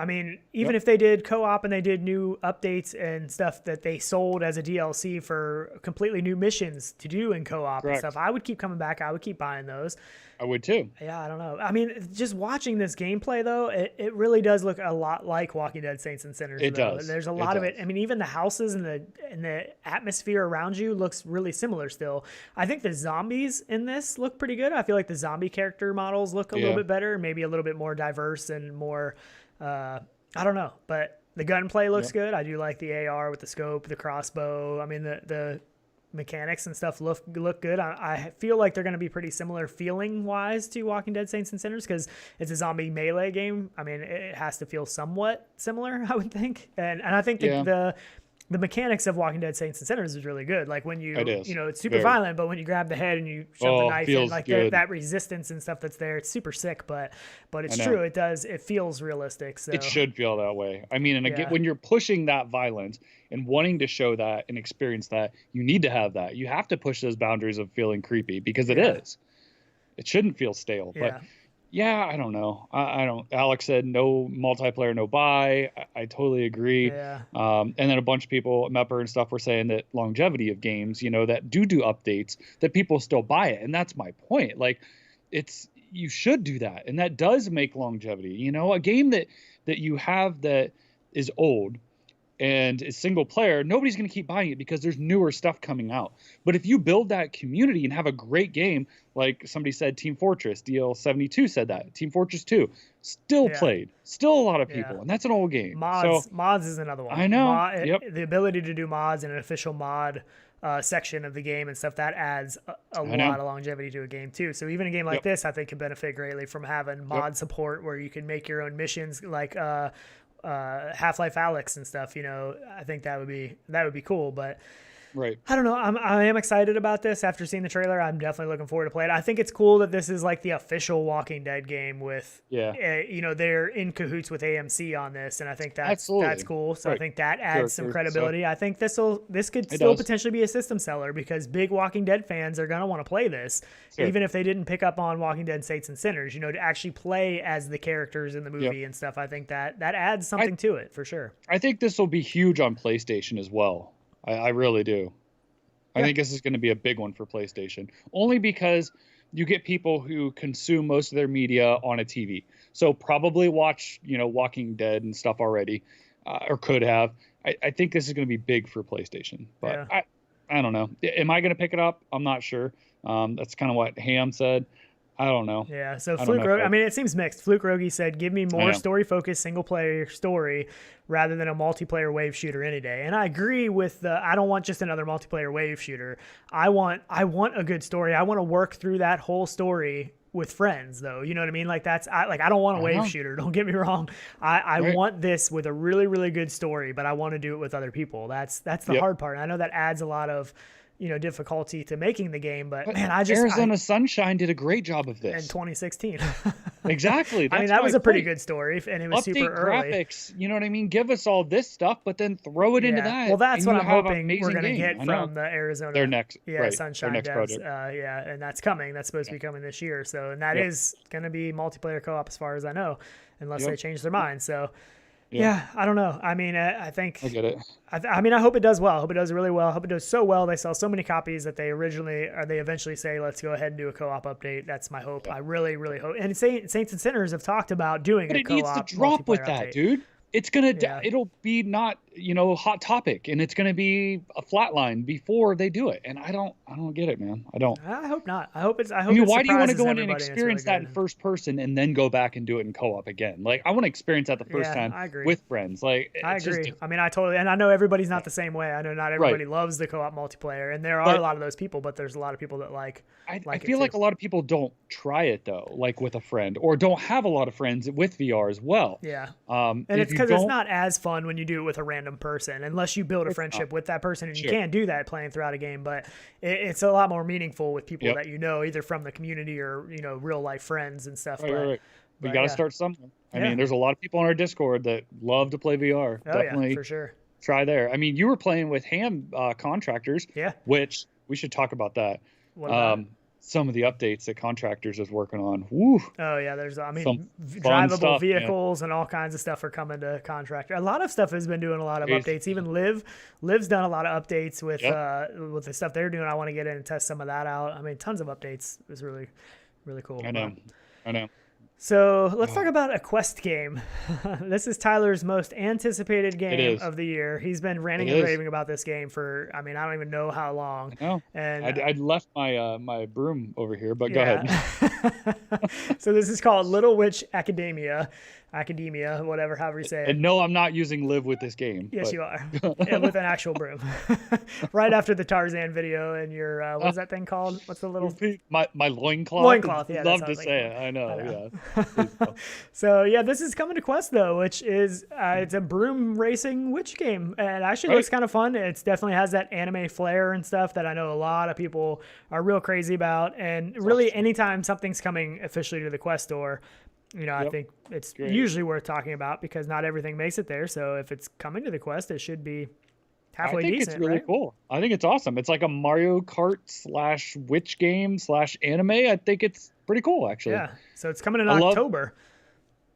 I mean, even if they did co-op and they did new updates and stuff that they sold as a DLC for completely new missions to do in co-op and stuff, I would keep coming back. I would keep buying those. I would too. Yeah, I don't know. I mean, just watching this gameplay though, it really does look a lot like Walking Dead Saints and Sinners. It does. There's a lot of it. I mean, even the houses and the atmosphere around you looks really similar still. I think the zombies in this look pretty good. I feel like the zombie character models look a little bit better, maybe a little bit more diverse and more, I don't know, but the gunplay looks good. I do like the AR with the scope, the crossbow. I mean, the mechanics and stuff look good. I feel like they're going to be pretty similar feeling wise to Walking Dead Saints and Sinners because it's a zombie melee game. I mean, it has to feel somewhat similar, I would think. And I think the mechanics of Walking Dead Saints and Sinners is really good. Like when it's super violent, but when you grab the head and you shove the knife in, like that resistance and stuff that's there, it's super sick. But it's true, it feels realistic. So it should feel that way. I mean, and again, when you're pushing that violence and wanting to show that and experience that, you need to have that. You have to push those boundaries of feeling creepy because it is. It shouldn't feel stale. But I don't know. I don't. Alex said no multiplayer, no buy. I totally agree. Yeah. And then a bunch of people, Mepper and stuff, were saying that longevity of games, that do updates, that people still buy it, and that's my point. Like, you should do that, and that does make longevity. A game that you have that is old and is single player, nobody's going to keep buying it because there's newer stuff coming out. But if you build that community and have a great game, like somebody said, Team Fortress, DL72 said that, Team Fortress 2, still played, still a lot of people, and that's an old game. Mods is another one. I know. The ability to do mods and an official mod section of the game and stuff, that adds a lot of longevity to a game too. So even a game like this, I think, can benefit greatly from having mod support where you can make your own missions, like Half-Life Alyx and stuff. I think that would be cool. But I don't know. I am excited about this after seeing the trailer. I'm definitely looking forward to play it. I think it's cool that this is like the official Walking Dead game with, they're in cahoots with AMC on this, and I think that's cool. So I think that adds some credibility. I think this could still potentially be a system seller because big Walking Dead fans are gonna want to play this, even if they didn't pick up on Walking Dead Saints and Sinners. To actually play as the characters in the movie and stuff. I think that adds something to it for sure. I think this will be huge on PlayStation as well. I really do. I think this is going to be a big one for PlayStation, only because you get people who consume most of their media on a TV. So probably watch, Walking Dead and stuff already, or could have. I think this is going to be big for PlayStation, but I don't know. Am I going to pick it up? I'm not sure. That's kind of what Ham said. I don't know. Yeah, so Fluke Rogi, I mean, it seems mixed. Fluke Rogi said, give me more story-focused single-player story rather than a multiplayer wave shooter any day. And I agree with I don't want just another multiplayer wave shooter. I want a good story. I want to work through that whole story with friends, though. You know what I mean? Like, I don't want a wave shooter. Don't get me wrong. I want this with a really, really good story, but I want to do it with other people. That's the hard part. I know that adds a lot of difficulty to making the game, but man, Arizona Sunshine did a great job of this in 2016. Exactly. I mean, that was a pretty good story, and it was super early. Graphics, you know what I mean? Give us all this stuff, but then throw it into that. Well, that's what I'm hoping we're going to get from the Arizona Sunshine next devs. project. And that's coming. That's supposed to be coming this year. So, and that is going to be multiplayer co-op as far as I know, unless they change their mind. So. Yeah, I don't know. I mean, I think I get it. I mean, I hope it does well. I hope it does really well. I hope it does so well. They sell so many copies that they eventually say, let's go ahead and do a co-op update. That's my hope. I really, really hope. And Saints and Sinners have talked about doing a co-op. But it needs to drop with that, dude. It's gonna it'll be not hot topic, and it's gonna be a flatline before they do it. And I don't get it, man. I hope not. I hope why do you want to go in and experience that in first person and then go back and do it in co-op again? Like, I want to experience that the first time with friends. Like, I agree. I mean, and I know everybody's not the same way. I know not everybody loves the co-op multiplayer, and there are a lot of those people, but there's a lot of people that I feel like a lot of people don't try it though, like with a friend, or don't have a lot of friends with VR as well. Yeah. And it's because it's not as fun when you do it with a random person, unless you build a friendship with that person, and you can do that playing throughout a game. But it's a lot more meaningful with people that either from the community or real life friends and stuff. Right. We got to start somewhere. I mean, there's a lot of people on our Discord that love to play VR. Definitely, for sure. Try there. I mean, you were playing with Ham Contractors, which we should talk about that. What about some of the updates that Contractors is working on. Woo. Oh yeah, there's drivable vehicles and all kinds of stuff are coming to Contractor. A lot of stuff has been doing a lot of updates. Even Liv's done a lot of updates with the stuff they're doing. I want to get in and test some of that out. I mean, tons of updates. It was really, really cool. I know. So let's talk about a Quest game. This is Tyler's most anticipated game of the year. He's been ranting and raving about this game for, I don't even know how long. I know. And I left my my broom over here, but go ahead. So this is called Little Witch Academia, however you say it. And no, I'm not using live with this game. Yes, you are. With an actual broom. Right after the Tarzan video and your, what's that thing called? What's the little... My loincloth. Loincloth, yeah. Love to say it. I know. Yeah. So, yeah, this is coming to Quest, though, which is, it's a broom racing witch game. And it actually looks kind of fun. It definitely has that anime flair and stuff that I know a lot of people are real crazy about. And really, anytime something's coming officially to the Quest store, I think it's usually worth talking about because not everything makes it there. So if it's coming to the Quest, it should be halfway decent. I think it's really cool. I think it's awesome. It's like a Mario Kart / witch game / anime. I think it's pretty cool, actually. Yeah. So it's coming in October.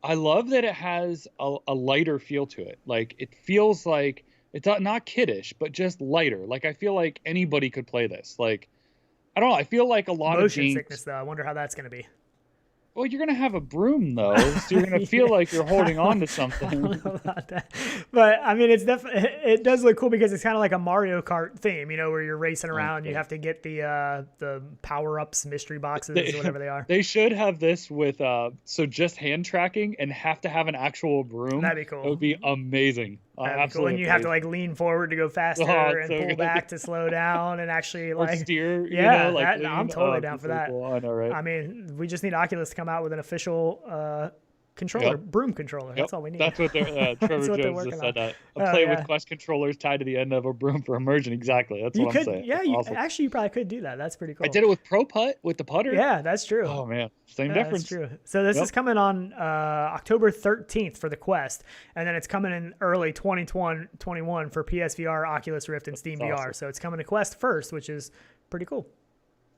I love that it has a lighter feel to it. Like, it feels like it's not kiddish, but just lighter. Like, I feel like anybody could play this. Like, I don't know. I feel like a lot of motion sickness, though. I wonder how that's going to be. Well, you're going to have a broom, though, so you're going to feel like you're holding on to something. I don't know about that. But, it's definitely, it does look cool because it's kind of like a Mario Kart theme, where you're racing around. You have to get the power-ups, mystery boxes, or whatever they are. They should have this with, just hand tracking and have to have an actual broom. That'd be cool. It would be amazing. That'd be cool. And you have to, lean forward to go faster and pull back to slow down and actually, or steer. Yeah, I'm totally down for that. Cool. I know, right? We just need Oculus to come out with an official controller, broom controller. That's all we need. That's what they're, Trevor Jones just said that. Play with Quest controllers tied to the end of a broom for immersion. Exactly. That's what I'm saying. Yeah, actually, you probably could do that. That's pretty cool. I did it with Pro Putt with the putter. Yeah, that's true. Oh, man. Same difference. That's true. So this is coming on October 13th for the Quest, and then it's coming in early 2021 for PSVR, Oculus Rift, and Steam VR. Awesome. So it's coming to Quest first, which is pretty cool.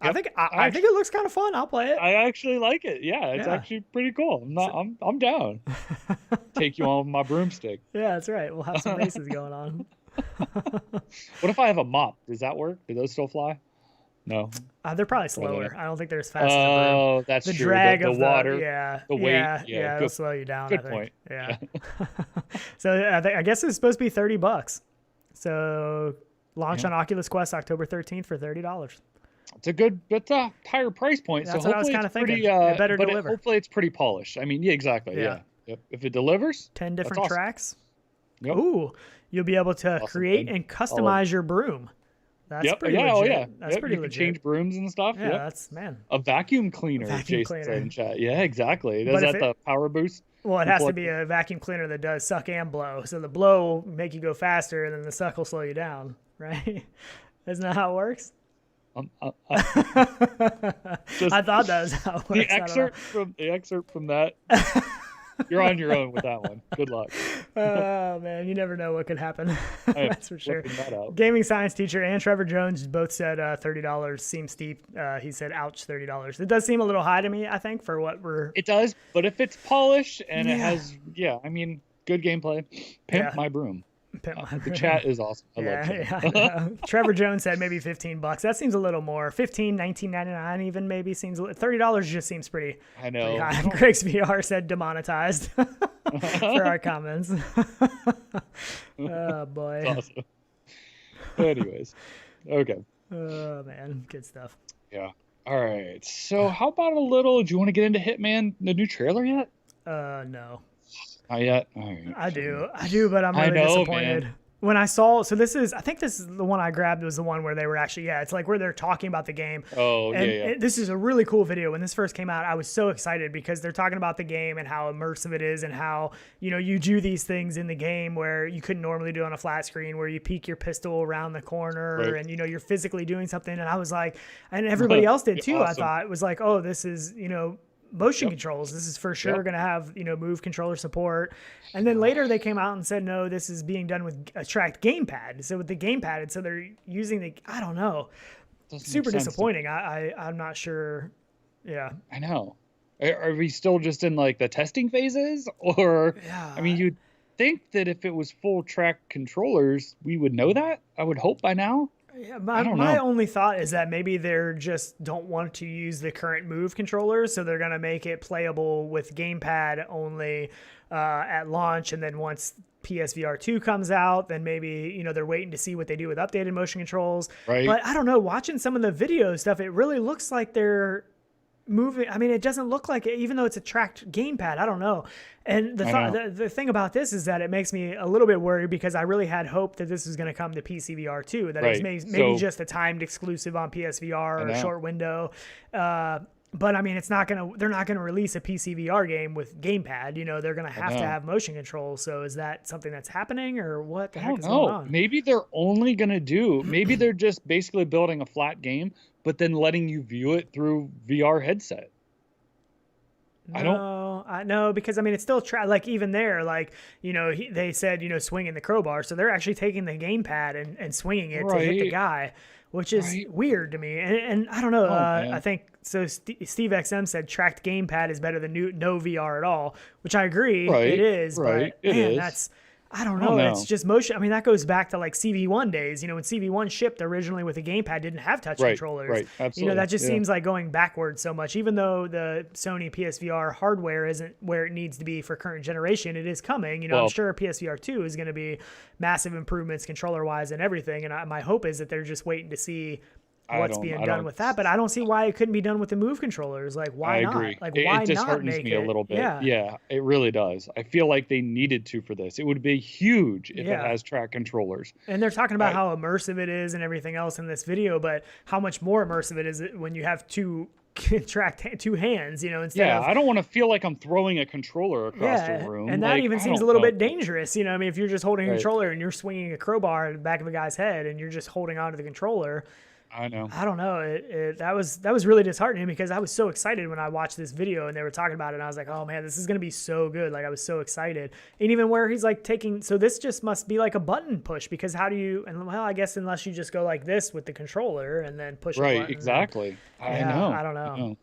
Yep. I think it looks kind of fun. I'll play it. I actually like it. Yeah, it's actually pretty cool. I'm down. Take you on my broomstick. Yeah, that's right. We'll have some races going on. What if I have a mop? Does that work? Do those still fly? No. They're probably slower. I don't think they're as fast. Oh, that's the true. drag the of water, the weight. Yeah, it'll slow you down. Good I think. point. Yeah. So I guess it's supposed to be $30. So launch on Oculus Quest October 13th for $30. It's a higher price point. That's so what I was kind of thinking. It better deliver. Hopefully it's pretty polished. Exactly. Yeah. Yep. If it delivers, 10 different tracks. Yep. Ooh, you'll be able to create and customize your broom. That's pretty legit. That's pretty legit. Change brooms and stuff. Yeah, that's a vacuum cleaner. Jason said in chat. Yeah, exactly. Does that the power boost? Well, it has to be a vacuum cleaner that does suck and blow. So the blow will make you go faster, and then the suck will slow you down. Right? Isn't that how it works? I thought that was how it works. The excerpt from that. You're on your own with that one. Good luck. Oh, man. You never know what could happen. That's for sure. Gaming science teacher and Trevor Jones both said $30 seems steep. He said, ouch, $30. It does seem a little high to me, I think, for what we're... It does, but if it's polished and it has, good gameplay, pimp my broom. The chat is awesome. I love it. Trevor Jones said maybe $15. That seems a little more. $15, $19.99 even maybe seems $30 just seems pretty. I know. Pretty high. Greg's VR said demonetized for our comments. Oh boy. That's awesome. Anyways, okay. Oh man, good stuff. Yeah. All right. So how about a little? Do you want to get into Hitman, the new trailer yet? No. Not yet. All right. I do, but I'm really disappointed. Man. When I saw, I think this is the one I grabbed was the one where they were actually, it's like where they're talking about the game. Oh, and this is a really cool video. When this first came out, I was so excited because they're talking about the game and how immersive it is and how, you do these things in the game where you couldn't normally do on a flat screen, where you peek your pistol around the corner and, you're physically doing something. And I was like, and everybody else did too. Awesome. I thought it was like, oh, this is, motion controls. This is for sure going to have, move controller support. And then later they came out and said, no, this is being done with a tracked gamepad. So with the gamepad, so they're using I don't know. Super disappointing. I'm not sure. Yeah. I know. Are we still just in the testing phases? Or, you'd think that if it was full track controllers, we would know that. I would hope by now. Yeah, I don't my know. only thought is that maybe they're just don't want to use the current Move controllers, so they're going to make it playable with gamepad only at launch, and then once PSVR 2 comes out, then maybe, they're waiting to see what they do with updated motion controls. Right. But I don't know, watching some of the video stuff, it really looks like they're moving. I mean, it doesn't look like it, even though it's a tracked gamepad. I don't know. And the thing about this is that it makes me a little bit worried because I really had hope that this was going to come to PCVR too, that Right. it's maybe just a timed exclusive on PSVR or a short window. But I mean, they're not going to release a PCVR game with gamepad. They're going to have motion control. So is that something that's happening, or what the heck is going on? Maybe they're only going to maybe they're just basically building a flat game, but then letting you view it through VR headset. I know, because I mean, it's still like even there, like, they said, swinging the crowbar. So they're actually taking the gamepad and swinging it to hit the guy, which is weird to me. And I don't know. I think so. Steve XM said tracked gamepad is better than no VR at all, which I agree. It is. But man, that's, I don't know. It's just motion. I mean, that goes back to like CV1 days. When CV1 shipped originally with a gamepad, didn't have touch controllers. Right, absolutely. That just seems like going backwards so much. Even though the Sony PSVR hardware isn't where it needs to be for current generation, it is coming. I'm sure PSVR 2 is going to be massive improvements controller-wise and everything. And my hope is that they're just waiting to see what's being done with that, but I don't see why it couldn't be done with the Move controllers. Like, why not? Agree. Like, why not? It disheartens me a little bit. Yeah, it really does. I feel like they needed to for this. It would be huge if it has track controllers. And they're talking about how immersive it is and everything else in this video, but how much more immersive it is when you have two hands, instead of... I don't want to feel like I'm throwing a controller across the room. And that even seems a little bit dangerous. I mean, if you're just holding a controller and you're swinging a crowbar at the back of a guy's head and you're just holding onto the controller... I know. I don't know. That was really disheartening because I was so excited when I watched this video and they were talking about it. And I was like, oh man, this is going to be so good. Like, I was so excited. And even where he's like so this just must be like a button push, because how do you, I guess unless you just go like this with the controller and then push a button. Right, exactly. I know. I don't know.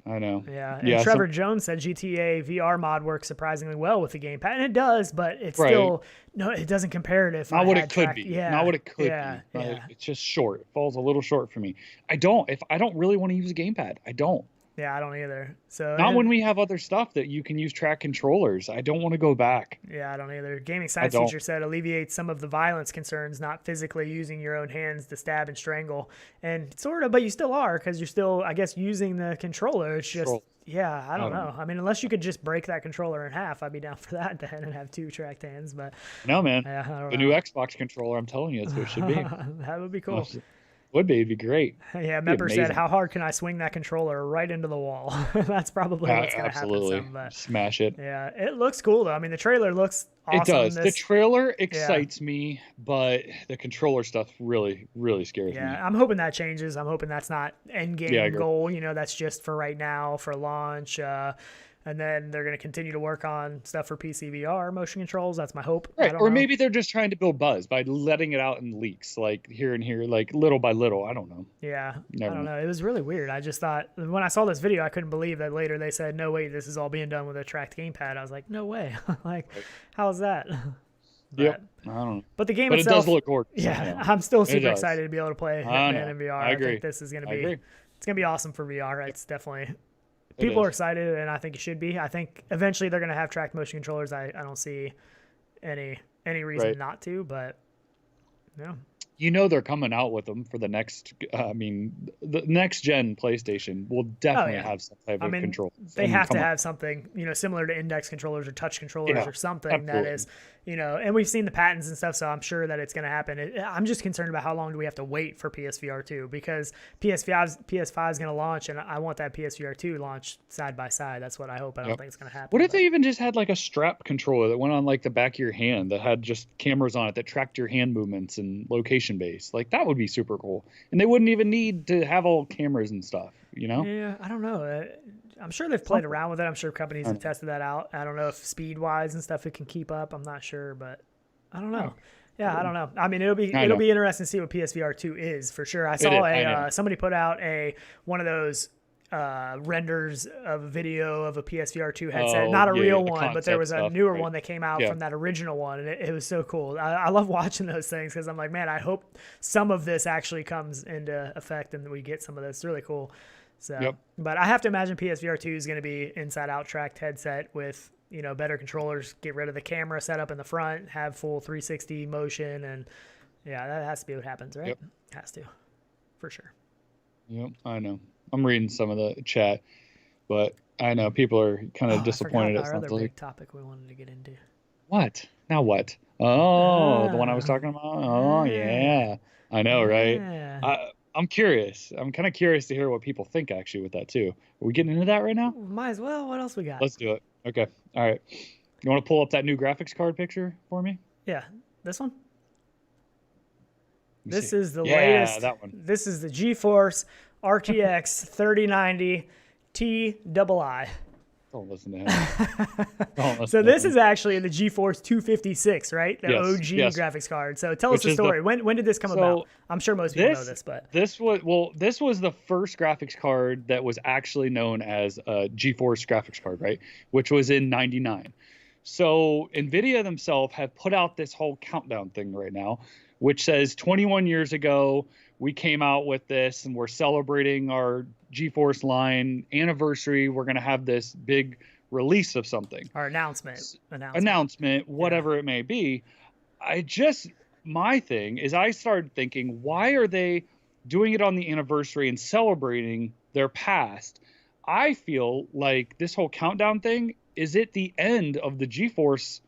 I know. Yeah. And Trevor Jones said GTA VR mod works surprisingly well with the gamepad. And it does, but it's still, it doesn't compare to not what it could be. Yeah. Not what it could be. It's just short. It falls a little short for me. I don't really want to use a gamepad. I don't. Yeah, I don't either. So not when we have other stuff that you can use track controllers. I don't want to go back. Yeah, I don't either. Gaming Science Teacher said alleviates some of the violence concerns, not physically using your own hands to stab and strangle. And sort of, but you still are, because you're still, I guess, using the controller. It's just, I don't know. I mean, unless you could just break that controller in half, I'd be down for that then and have two tracked hands. But no, man. I don't know. New Xbox controller, I'm telling you, that's what it should be. That would be cool. It'd be great. Yeah, Mepper said, how hard can I swing that controller right into the wall? That's probably what's going to happen. But smash it. Yeah, it looks cool, though. I mean, the trailer looks awesome. It does. The trailer excites me, but the controller stuff really, really scares me. Yeah, I'm hoping that changes. I'm hoping that's not end game goal. That's just for right now, for launch. And then they're going to continue to work on stuff for PCVR motion controls. That's my hope. Right. Or maybe they're just trying to build buzz by letting it out in leaks, like here and here, like little by little. I don't know. Yeah. I don't know. It was really weird. I just thought when I saw this video, I couldn't believe that later they said, no, wait, this is all being done with a tracked gamepad. I was like, no way. Like, how is that? Yep. I don't know. But the game itself, it does look gorgeous. Yeah. I'm still super excited to be able to play Hitman in VR. I agree. I think this is going to be, it's going to be awesome for VR. It's definitely... People are excited, and I think it should be. I think eventually they're going to have tracked motion controllers. I don't see any reason not to, but no. They're coming out with them for the next. The next gen PlayStation will definitely have some type of control. They have to have something, similar to index controllers or touch controllers or something that is, and we've seen the patents and stuff, so I'm sure that it's going to happen. I'm just concerned about how long do we have to wait for PSVR 2, because PS5 is going to launch, and I want that PSVR 2 launch side by side. That's what I hope. I don't think it's going to happen. What if they even just had like a strap controller that went on like the back of your hand that had just cameras on it that tracked your hand movements and location based? Like, that would be super cool, and they wouldn't even need to have all cameras and stuff. Yeah, I don't know. I'm sure they've played around with it. I'm sure companies have tested that out. I don't know if speed-wise and stuff it can keep up. I'm not sure, but I don't know. Yeah, I don't know. I mean, it'll be interesting to see what PSVR 2 is for sure. I saw somebody put out one of those renders of a video of a PSVR 2 headset. Not a real one, but there was a newer one that came out from that original one, and it was so cool. I love watching those things because I'm like, man, I hope some of this actually comes into effect and we get some of this. It's really cool. So, but I have to imagine PSVR 2 is going to be inside-out tracked headset with, you know, better controllers, get rid of the camera setup in the front, have full 360 motion, and yeah, that has to be what happens, right? Has to, for sure. Yep, I know. I'm reading some of the chat, but I know people are kind of disappointed. Our other big topic we wanted to get into. What? Now what? Oh, the one I was talking about? Oh, yeah. I know, right? I'm curious. I'm kind of curious to hear what people think, actually, with that, too. Are we getting into that right now? Might as well. What else we got? Let's do it. Okay. All right. You want to pull up that new graphics card picture for me? Yeah. This one? This is the latest. That one. This is the GeForce RTX 3090 Ti. Don't listen to him. So this is actually the GeForce 256, right? The OG graphics card. So tell us the story. When did this come about? I'm sure most people know this, but this was the first graphics card that was actually known as a GeForce graphics card, right? Which was in '99. So Nvidia themselves have put out this whole countdown thing right now, which says 21 years ago, we came out with this and we're celebrating our GeForce line anniversary. We're going to have this big release of something. Our announcement, whatever it may be. My thing is I started thinking, why are they doing it on the anniversary and celebrating their past? I feel like this whole countdown thing is at the end of the GeForce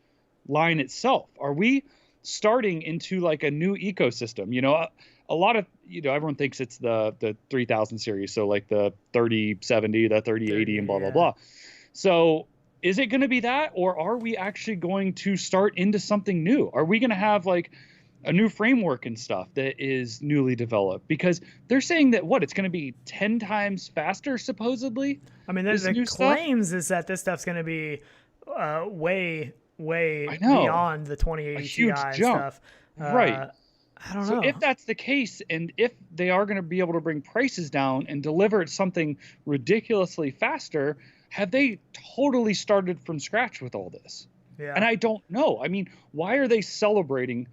line itself. Are we starting into like a new ecosystem? You know, a lot of, you know, everyone thinks it's the 3000 series. So like the 3070, the 3080 and blah, blah, blah. So is it going to be that, or are we actually going to start into something new? Are we going to have like a new framework and stuff that is newly developed? Because they're saying that it's going to be 10 times faster, supposedly. I mean, the claims is that this stuff's going to be way beyond the 2080 Ti stuff. Right. I don't know. So if that's the case, and if they are going to be able to bring prices down and deliver something ridiculously faster, have they totally started from scratch with all this? Yeah. And I don't know. I mean, why are they celebrating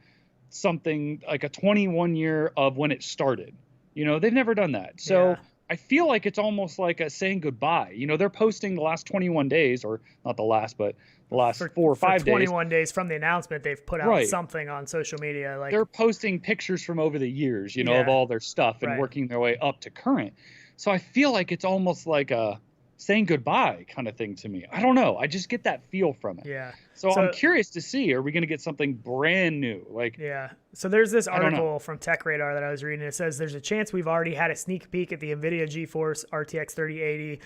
something like a 21 year of when it started? You know, they've never done that. So I feel like it's almost like a saying goodbye. You know, they're posting the last 21 days, or not the last, but the last 4 or 5 days. 21 days from the announcement, they've put out something on social media. Like they're posting pictures from over the years, you know, of all their stuff and working their way up to current. So I feel like it's almost like a saying goodbye kind of thing to me. I don't know. I just get that feel from it. Yeah. So I'm curious to see, are we going to get something brand new? Like, So there's this article from Tech Radar that I was reading. It says there's a chance we've already had a sneak peek at the Nvidia GeForce RTX 3080.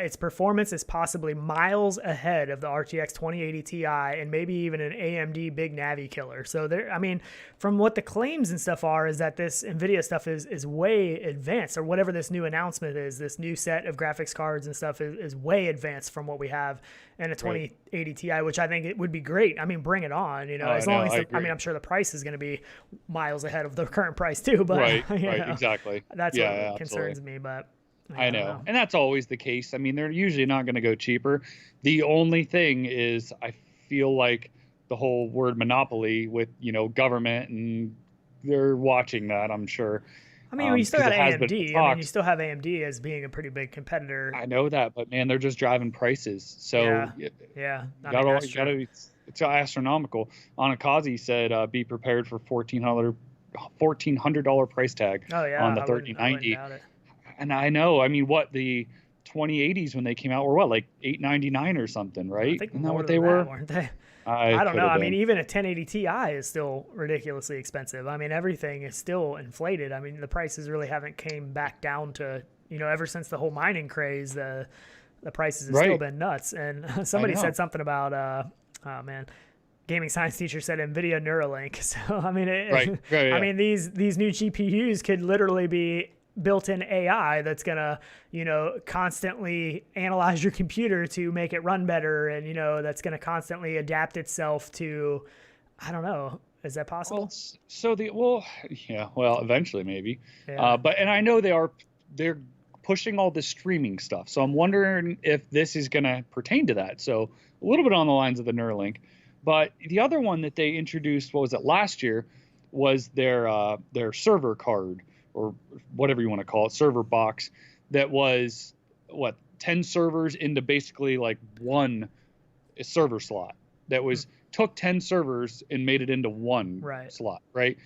Its performance is possibly miles ahead of the RTX 2080 Ti and maybe even an AMD Big Navi killer. So there, I mean, from what the claims and stuff are, is that this Nvidia stuff is way advanced, or whatever this new announcement is. This new set of graphics cards and stuff is way advanced from what we have in a 2080 Ti, which I think it would be great. I mean, bring it on, you know, as long as I mean, I'm sure the price is going to be miles ahead of the current price too, but exactly. That's what concerns me, but I know. And that's always the case. I mean, they're usually not going to go cheaper. The only thing is, I feel like the whole word monopoly with, you know, government, and they're watching that, I'm sure. I mean, you still got AMD. I mean, you still have AMD as being a pretty big competitor. I know that, but man, they're just driving prices. So it's astronomical. Anakazi said, be prepared for $1,400 price tag on the 3090. And I know, I mean, what the 2080s when they came out were like $899 or something, right? I think Isn't that what they were? Weren't they? I don't know. I mean, even a 1080 Ti is still ridiculously expensive. I mean, everything is still inflated. I mean, the prices really haven't came back down to, you know, ever since the whole mining craze, the prices have still been nuts. And somebody said something about, gaming science teacher said Nvidia Neuralink. So, I mean, I mean, these new GPUs could literally be built-in AI that's gonna, you know, constantly analyze your computer to make it run better, and, you know, that's gonna constantly adapt itself to, I don't know, is that possible? Well, eventually maybe. But I know they're pushing all this streaming stuff. So I'm wondering if this is going to pertain to that. So a little bit on the lines of the Neuralink. But the other one that they introduced, what was it, last year, was their server card, or whatever you want to call it, server box, that was, 10 servers into basically like one server slot. That was took 10 servers and made it into one slot, right?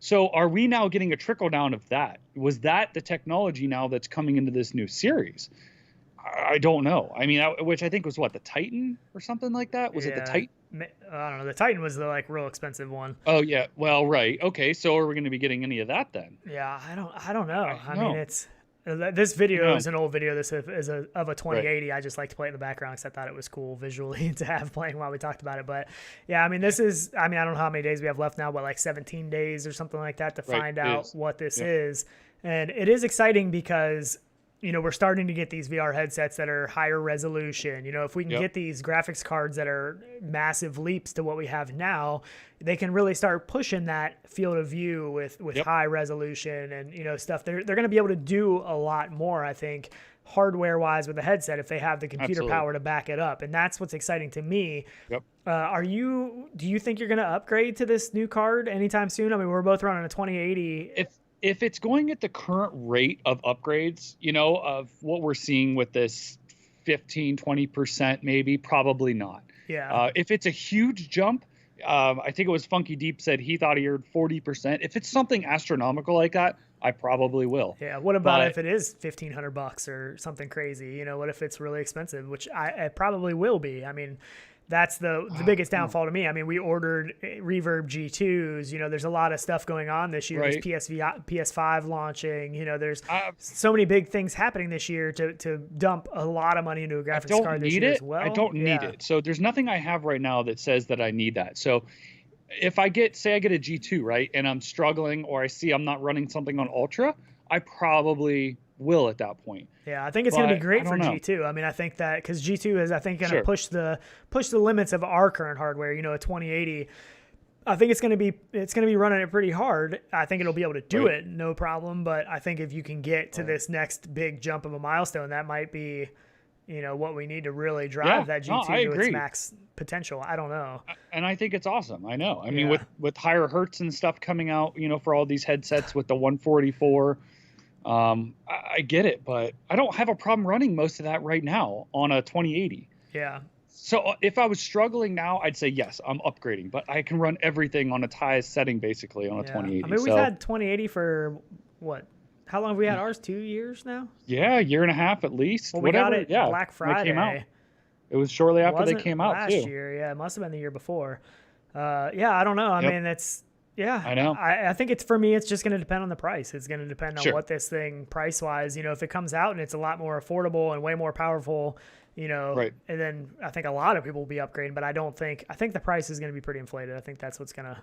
So are we now getting a trickle down of that? Was that the technology now that's coming into this new series? I don't know. I mean, which I think was the Titan or something like that? Was it the Titan? I don't know. The Titan was the like real expensive one. Oh yeah. Well, right. Okay. So are we going to be getting any of that then? Yeah, I don't know. I mean, it's this video is an old video. This is of a 2080. Right. I just like to play it in the background because I thought it was cool visually to have playing while we talked about it. But yeah, I mean, this is. I mean, I don't know how many days we have left now, but like 17 days or something like that to find out what this is. And it is exciting because, we're starting to get these VR headsets that are higher resolution. If we can get these graphics cards that are massive leaps to what we have now, they can really start pushing that field of view with high resolution and, stuff. They're going to be able to do a lot more, I think, hardware wise with the headset if they have the computer power to back it up. And that's what's exciting to me. Yep. Do you think you're going to upgrade to this new card anytime soon? I mean, we're both running a 2080. If it's going at the current rate of upgrades, of what we're seeing with this 15-20%, maybe, probably not. Yeah. If it's a huge jump, I think it was Funky Deep said he thought he heard 40%. If it's something astronomical like that, I probably will. Yeah. What about if it is $1,500 or something crazy? What if it's really expensive, which it probably will be. I mean, that's the biggest downfall to me. I mean, we ordered Reverb G2s. There's a lot of stuff going on this year. There's PS5 launching. There's so many big things happening this year to dump a lot of money into a graphics card this year as well. I don't need it. So there's nothing I have right now that says that I need that. So if I get a G2, right, and I'm struggling, or I see I'm not running something on Ultra, I probably will at that point. Yeah, I think it's going to be great for G2. I mean, I think that because G2 is, I think, going to push the limits of our current hardware. A 2080. I think it's going to be running it pretty hard. I think it'll be able to do it, no problem. But I think if you can get to this next big jump of a milestone, that might be, what we need to really drive that G2 to its max potential. I don't know. And I think it's awesome. I know. I mean, with higher hertz and stuff coming out, for all these headsets with the 144. I get it, but I don't have a problem running most of that right now on a 2080. Yeah. So if I was struggling now, I'd say yes, I'm upgrading, but I can run everything on its highest setting basically on a 2080. I mean, we've had 2080 for what? How long have we had ours? 2 years now? Yeah, a year and a half at least. Well, we got it Black Friday. Came out. It was shortly after they came out last year. Yeah, it must have been the year before. I don't know. I mean, it's. Yeah, I know. I think for me, it's just going to depend on the price. It's going to depend on what this thing price-wise, if it comes out and it's a lot more affordable and way more powerful, and then I think a lot of people will be upgrading, but I think the price is going to be pretty inflated. I think that's what's going to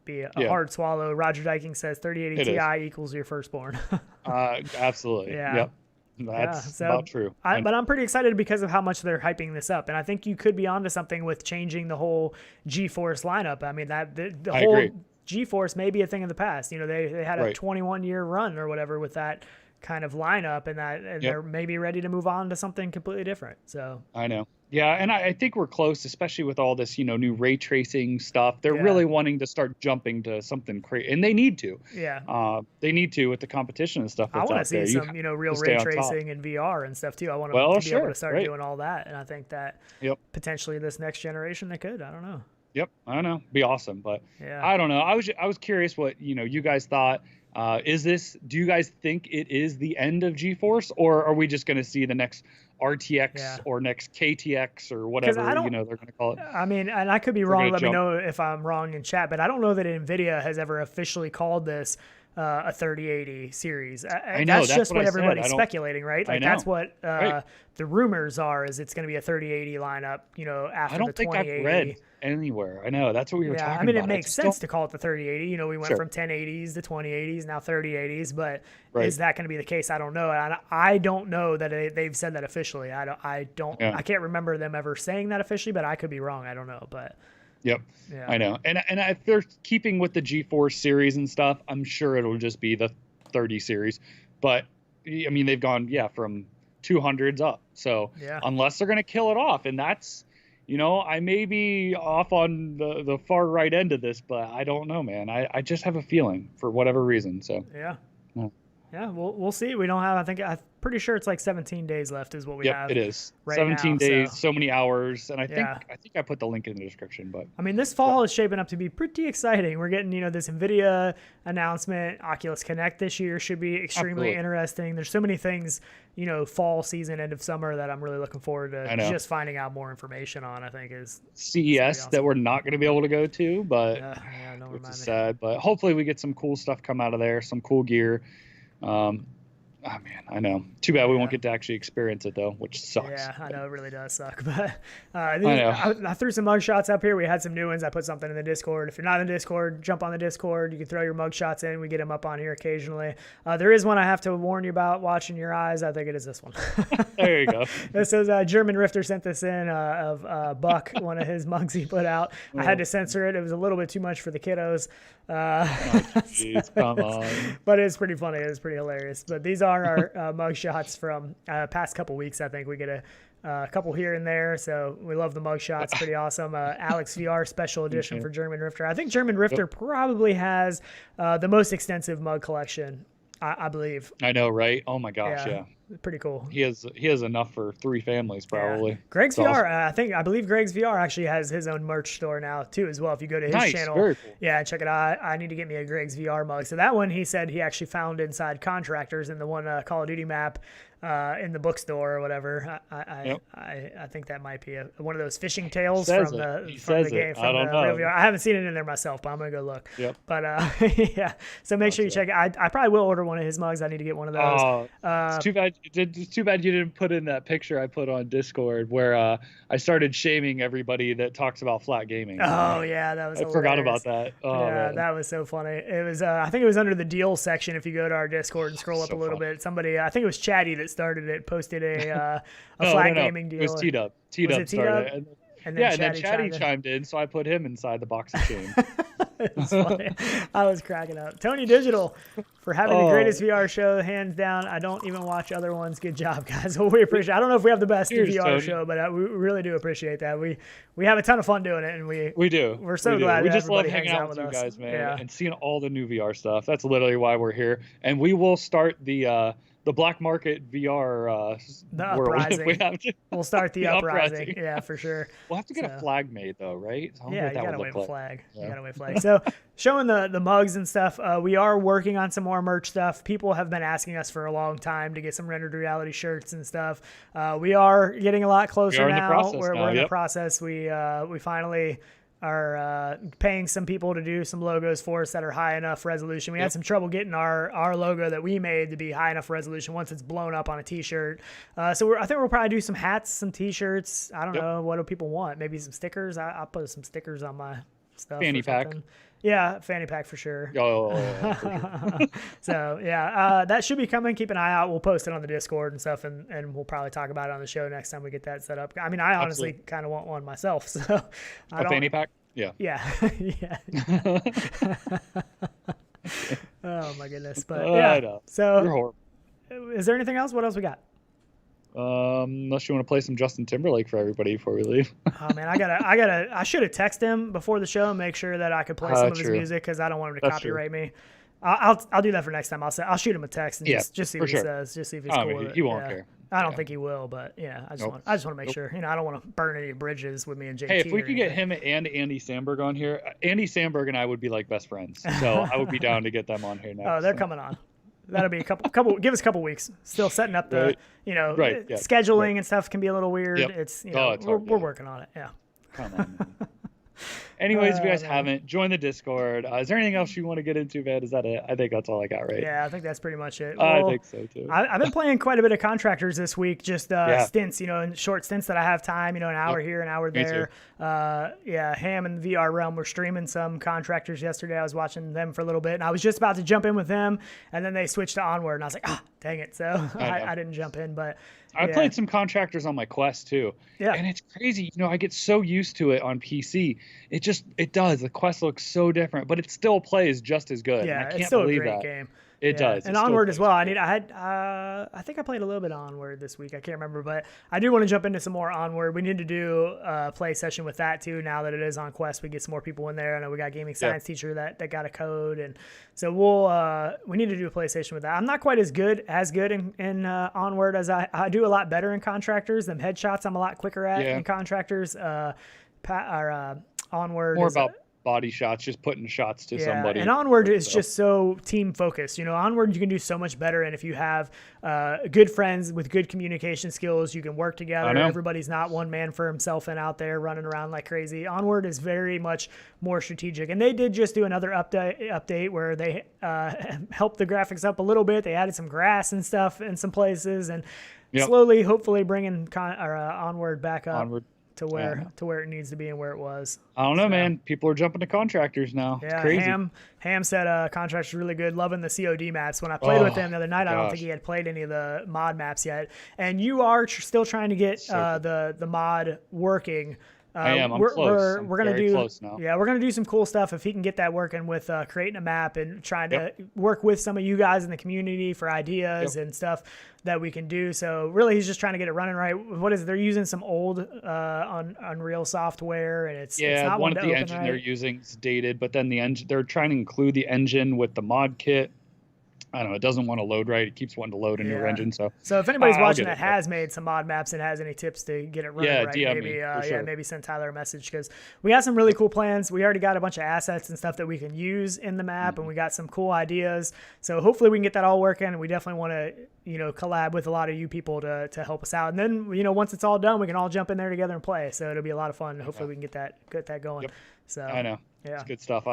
be a hard swallow. Roger Dyking says 3080 Ti equals your firstborn. Absolutely. Yeah. Yep. That's about true. But I'm pretty excited because of how much they're hyping this up. And I think you could be onto something with changing the whole GeForce lineup. I mean, the whole agree. GeForce may be a thing of the past. They had a 21-year run or whatever with that kind of lineup, and they're maybe ready to move on to something completely different. So I know. Yeah, and I think we're close, especially with all this, new ray tracing stuff. They're really wanting to start jumping to something crazy, and they need to. Yeah. They need to with the competition and stuff. I want to see some, real ray tracing and VR and stuff too. I want them to be able to start doing all that, and I think that potentially this next generation they could. I don't know. Yep, I know. Be awesome, but I don't know. I was curious what you guys thought. Do you guys think it is the end of GeForce, or are we just going to see the next RTX or next KTX or whatever they're going to call it? I mean, and I could be wrong. Let me know if I'm wrong in chat, but I don't know that Nvidia has ever officially called this a 3080 series. I know, that's just what everybody's speculating, right? Like that's what the rumors are. Is it's going to be a 3080 lineup? After the 2080. I don't think I've read anywhere. I know that's what we were talking about. I mean, it makes sense to call it the 3080. We went from 1080s to 2080s, now 3080s. But is that going to be the case? I don't know. And I don't know that they've said that officially. I can't remember them ever saying that officially, but I could be wrong. I don't know. But yep. Yeah. I know. And if they're keeping with the GeForce series and stuff, I'm sure it'll just be the 30 series. But I mean, they've gone, from 200s up. So unless they're going to kill it off, and that's, I may be off on the far right end of this, but I don't know, man. I just have a feeling for whatever reason. So yeah, we'll see. We don't have, I'm pretty sure it's like 17 days left is what we have. It is. Right 17 now, days, so many hours, and I think I put the link in the description. But I mean, this fall is shaping up to be pretty exciting. We're getting, this Nvidia announcement. Oculus Connect this year should be extremely interesting. There's so many things, fall season, end of summer that I'm really looking forward to just finding out more information on. I think is CES awesome. that we're not going to be able to go to, but which is sad. But hopefully we get some cool stuff come out of there, some cool gear. Oh man, I know. Too bad we won't get to actually experience it though, which sucks. Yeah, I know it really does suck. But I threw some mug shots up here. We had some new ones. I put something in the Discord. If you're not in the Discord, jump on the Discord. You can throw your mug shots in. We get them up on here occasionally. There is one I have to warn you about. Watching your eyes. I think it is this one. There you go. This is German Rifter sent this in of Buck, one of his mugs he put out. I had to censor it. It was a little bit too much for the kiddos. Jeez, come on. But it's pretty funny. It's pretty hilarious. But these are our mug shots from past couple weeks. I think we get a couple here and there. So we love the mug shots. Pretty awesome. Alex VR special edition for German Rifter. I think German Rifter probably has the most extensive mug collection, I believe. I know, right? Oh my gosh, yeah. Pretty cool. He has enough for 3 families probably. Yeah. Greg's VR, I believe Greg's VR actually has his own merch store now too as well. If you go to his channel, very cool. Check it out. I need to get me a Greg's VR mug. So that one he said he actually found inside Contractors in the one Call of Duty map in the bookstore or whatever. I think that might be one of those fishing tails from the game. I don't know. VR. I haven't seen it in there myself, but I'm gonna go look. Yep. But so make sure you check it. I probably will order one of his mugs. I need to get one of those. It's too bad. It's too bad you didn't put in that picture I put on Discord where I started shaming everybody that talks about flat gaming. Oh yeah, that was. I forgot about that. Oh, yeah, man. that was so funny. It was. I think it was under the deals section. If you go to our Discord and scroll up a little bit, somebody. I think it was Chatty that started it. Posted a flat gaming deal. It was T-Dub. T-Dub started it. And then Chatty chimed in, so I put him inside the box of shame. It was funny. I was cracking up. Tony Digital for having the greatest VR show, hands down. I don't even watch other ones. Good job, guys. Well, we appreciate it. I don't know if we have the best VR Tony. Show, but we really do appreciate that. We have a ton of fun doing it, and we do. We're so glad. We just love hanging out with you guys, man, and seeing all the new VR stuff. That's literally why we're here, and we will start the black market VR the world. Uprising. We'll start the uprising. Yeah, for sure. We'll have to get a flag made though, right? You gotta wave a flag. Yeah. You gotta wave a flag. So showing the mugs and stuff, we are working on some more merch stuff. People have been asking us for a long time to get some rendered reality shirts and stuff. We are getting a lot closer now. We're in the process. We finally are paying some people to do some logos for us that are high enough resolution. We had some trouble getting our logo that we made to be high enough resolution once it's blown up on a t-shirt. So I think we'll probably do some hats, some t-shirts. I don't know. What do people want? Maybe some stickers. I'll put some stickers on my stuff. Fanny pack. Yeah, fanny pack for sure. Oh, yeah, for sure. So that should be coming. Keep an eye out. We'll post it on the Discord and stuff, and we'll probably talk about it on the show next time we get that set up. I mean, I honestly kind of want one myself. So a fanny pack. Yeah. Yeah. Oh my goodness. But yeah. So you're horrible. Is there anything else? What else we got? Unless you want to play some Justin Timberlake for everybody before we leave. Oh man, I should have texted him before the show and make sure that I could play some of his music because I don't want him to copyright me. I'll do that for next time. I'll shoot him a text and just see what he says. Just see if he's cool with it. He won't care. I don't think he will, but I just want to make sure. I don't want to burn any bridges with me and JT. Hey, if we could get him and Andy Samberg on here, Andy Samberg and I would be like best friends. So I would be down to get them on here next. Oh, they're coming on. That'll be a couple. Give us a couple weeks. Still setting up the, scheduling and stuff can be a little weird. Yep. It's we're working on it. Yeah. Come on, man. Anyways, if you guys haven't, join the Discord. Is there anything else you want to get into, man? Is that it? I think that's all I got, right? Yeah, I think that's pretty much it. Well, I think so, too. I've been playing quite a bit of Contractors this week, just stints, in short stints that I have time, an hour here, an hour there. Ham and the VR Realm were streaming some Contractors yesterday. I was watching them for a little bit, and I was just about to jump in with them, and then they switched to Onward, and I was like, dang it. So I didn't jump in, but... I played some Contractors on my Quest too. Yeah. And it's crazy. I get so used to it on PC. It does. The Quest looks so different, but it still plays just as good. Yeah, I can't it's still believe a great that. game. It does. And Onward as well. I think I played a little bit of Onward this week. I can't remember, but I do want to jump into some more Onward. We need to do a play session with that too. Now that it is on Quest, we get some more people in there. I know we got gaming science teacher that got a code, and so we need to do a play session with that. I'm not quite as good in Onward as I do a lot better in Contractors. Them headshots I'm a lot quicker at in Contractors. Onward more about body shots, just putting shots to somebody. And Onward is just so team focused. Onward you can do so much better, and if you have good friends with good communication skills, you can work together. Everybody's not one man for himself and out there running around like crazy. Onward is very much more strategic, and they did just do another update where they helped the graphics up a little bit. They added some grass and stuff in some places, and slowly, hopefully, bringing Onward back up. To where it needs to be and where it was. I don't know, man. People are jumping to Contractors now. Yeah, it's crazy. Ham said Contractors really good. Loving the COD maps. When I played with him the other night, I don't think he had played any of the mod maps yet. And you are still trying to get the mod working. I am. I'm close. We're gonna do close now. Yeah, we're gonna do some cool stuff if he can get that working with creating a map and trying to work with some of you guys in the community for ideas and stuff that we can do. So really, he's just trying to get it running right. What is it? They're using some old Unreal software, and it's not one of the engine they're using is dated, but then the engine they're trying to include the engine with the mod kit. I don't know. It doesn't want to load right. It keeps wanting to load a new engine. So if anybody's watching that has made some mod maps and has any tips to get it running right, DM maybe send Tyler a message, because we got some really cool plans. We already got a bunch of assets and stuff that we can use in the map, and we got some cool ideas. So hopefully we can get that all working. And we definitely want to collab with a lot of you people to help us out. And then once it's all done, we can all jump in there together and play. So it'll be a lot of fun. Hopefully we can get that going. Yep. So I know. Yeah, it's good stuff.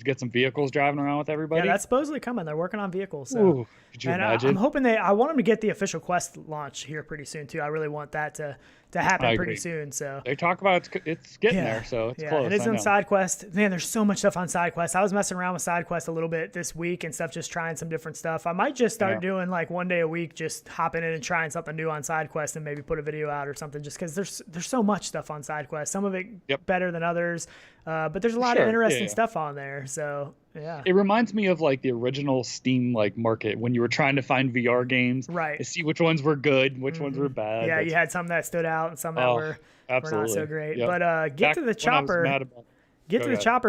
Get some vehicles driving around with everybody. Yeah, that's supposedly coming. They're working on vehicles. So. Ooh, could you imagine? I'm hoping I want them to get the official Quest launch here pretty soon too. I really want that to happen pretty soon. So they talk about it's getting there, so it's close. And it's on SideQuest. Man, there's so much stuff on SideQuest. I was messing around with SideQuest a little bit this week and stuff, just trying some different stuff. I might just start doing like one day a week, just hopping in and trying something new on SideQuest and maybe put a video out or something, just because there's so much stuff on SideQuest. Some of it better than others, but there's a lot of interesting stuff on there. So yeah, it reminds me of like the original Steam market when you were trying to find VR games, right? To see which ones were good, which ones were bad. Yeah, you had some that stood out and some that were not so great. Yep. But Get to the Chopper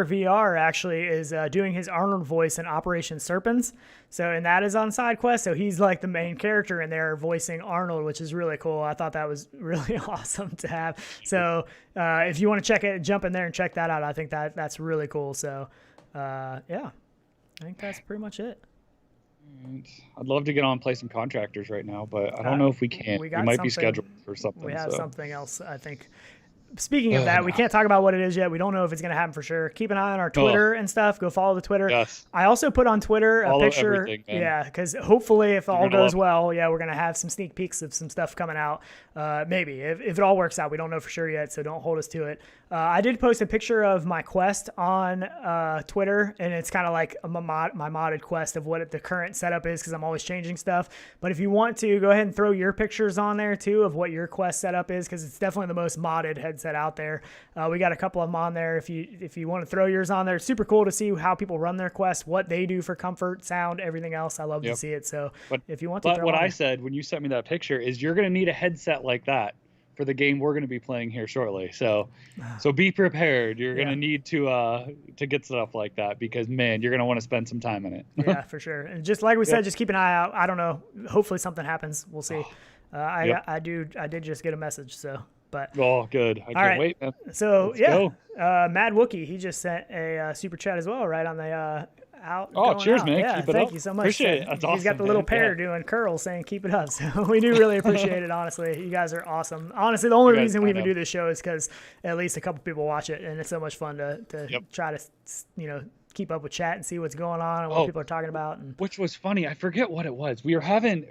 VR actually is doing his Arnold voice in Operation Serpents. And that is on SideQuest. So he's like the main character in there voicing Arnold, which is really cool. I thought that was really awesome to have. So if you want to jump in there and check that out, I think that's really cool. So I think that's pretty much it. I'd love to get on and play some Contractors right now, but I don't know if we can. We might be scheduled for something. We have something else, I think. Speaking of that, we can't talk about what it is yet. We don't know if it's going to happen for sure. Keep an eye on our Twitter and stuff. Go follow the Twitter. Yes. I also put on Twitter follow a picture. Everything, man. Yeah, because hopefully if all goes well, we're going to have some sneak peeks of some stuff coming out. Maybe. If it all works out. We don't know for sure yet, so don't hold us to it. I did post a picture of my Quest on Twitter, and it's kind of like my modded Quest of what the current setup is, because I'm always changing stuff. But if you want to, go ahead and throw your pictures on there too of what your Quest setup is, because it's definitely the most modded headset out there. We got a couple of them on there. If you want to throw yours on there, it's super cool to see how people run their Quest, what they do for comfort, sound, everything else. I love to see it. So if you want to, what I said when you sent me that picture is you're going to need a headset like that for the game we're going to be playing here shortly. So be prepared. You're going to need to get stuff like that, because man, you're going to want to spend some time in it. Yeah, for sure. And just like we said, just keep an eye out. I don't know. Hopefully something happens. We'll see. I did just get a message. So. But good. I can't wait, man. So go. Mad Wookie, he just sent a super chat as well, right on the out. Oh, cheers, man. Yeah, keep it thank up. You so much. Appreciate it. That's He's got the little pair doing curls saying keep it up. So we do really appreciate it, honestly. You guys are awesome. Honestly, the only reason we even do this show is because at least a couple people watch it, and it's so much fun to try to keep up with chat and see what's going on and what people are talking about. And which was funny. I forget what it was. We were having,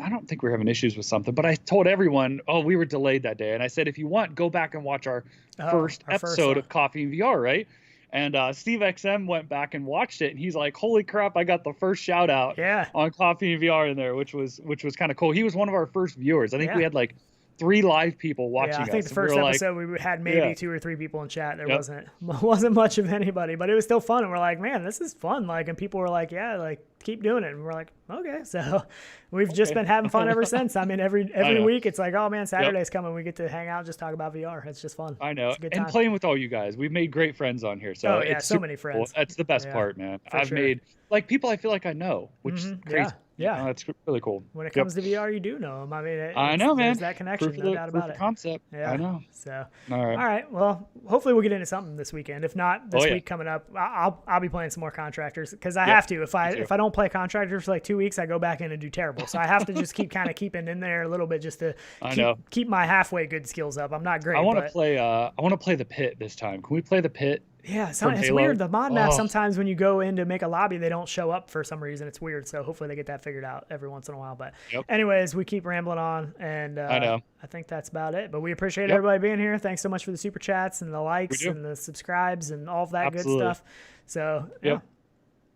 I don't think we were having issues with something, but I told everyone, we were delayed that day. And I said, if you want, go back and watch our first episode of Coffee and VR, right? And Steve XM went back and watched it, and he's like, holy crap, I got the first shout out on Coffee and VR in there, which was kind of cool. He was one of our first viewers. I think we had like 3 live people watching I think us. the first episode we had maybe 2 or 3 people in chat. There wasn't much of anybody, but it was still fun. And we're like, man, this is fun. Like, and people were like, yeah, like keep doing it. And we're like, okay. So we've just been having fun ever since. I mean, every week it's like, oh man, Saturday's coming. We get to hang out, and just talk about VR. It's just fun. I know. It's a good time. And playing with all you guys. We've made great friends on here. So it's so many friends. Cool. That's the best part, man. I've made like people I feel like I know, which is crazy. Yeah, that's really cool. When it comes to VR, you do know them. I mean, I know, man. There's that connection, no doubt about it. Concept. Yeah, I know. So, all right. Well, hopefully we'll get into something this weekend. If not, this week coming up, I'll be playing some more Contractors because I have to. If I don't play Contractors for like 2 weeks, I go back in and do terrible. So I have to just keep kind of keeping in there a little bit just to keep my halfway good skills up. I'm not great. I want to play. I want to play the pit this time. Can we play the pit? Yeah, it's weird. The mod map, sometimes when you go in to make a lobby, they don't show up for some reason. It's weird. So hopefully they get that figured out every once in a while. But anyways, we keep rambling on, and I think that's about it. But we appreciate everybody being here. Thanks so much for the super chats and the likes and the subscribes and all of that good stuff. So, All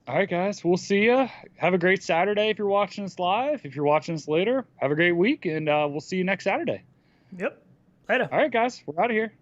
right, guys. We'll see you. Have a great Saturday if you're watching us live. If you're watching us later, have a great week, and we'll see you next Saturday. Yep. Later. All right, guys. We're out of here.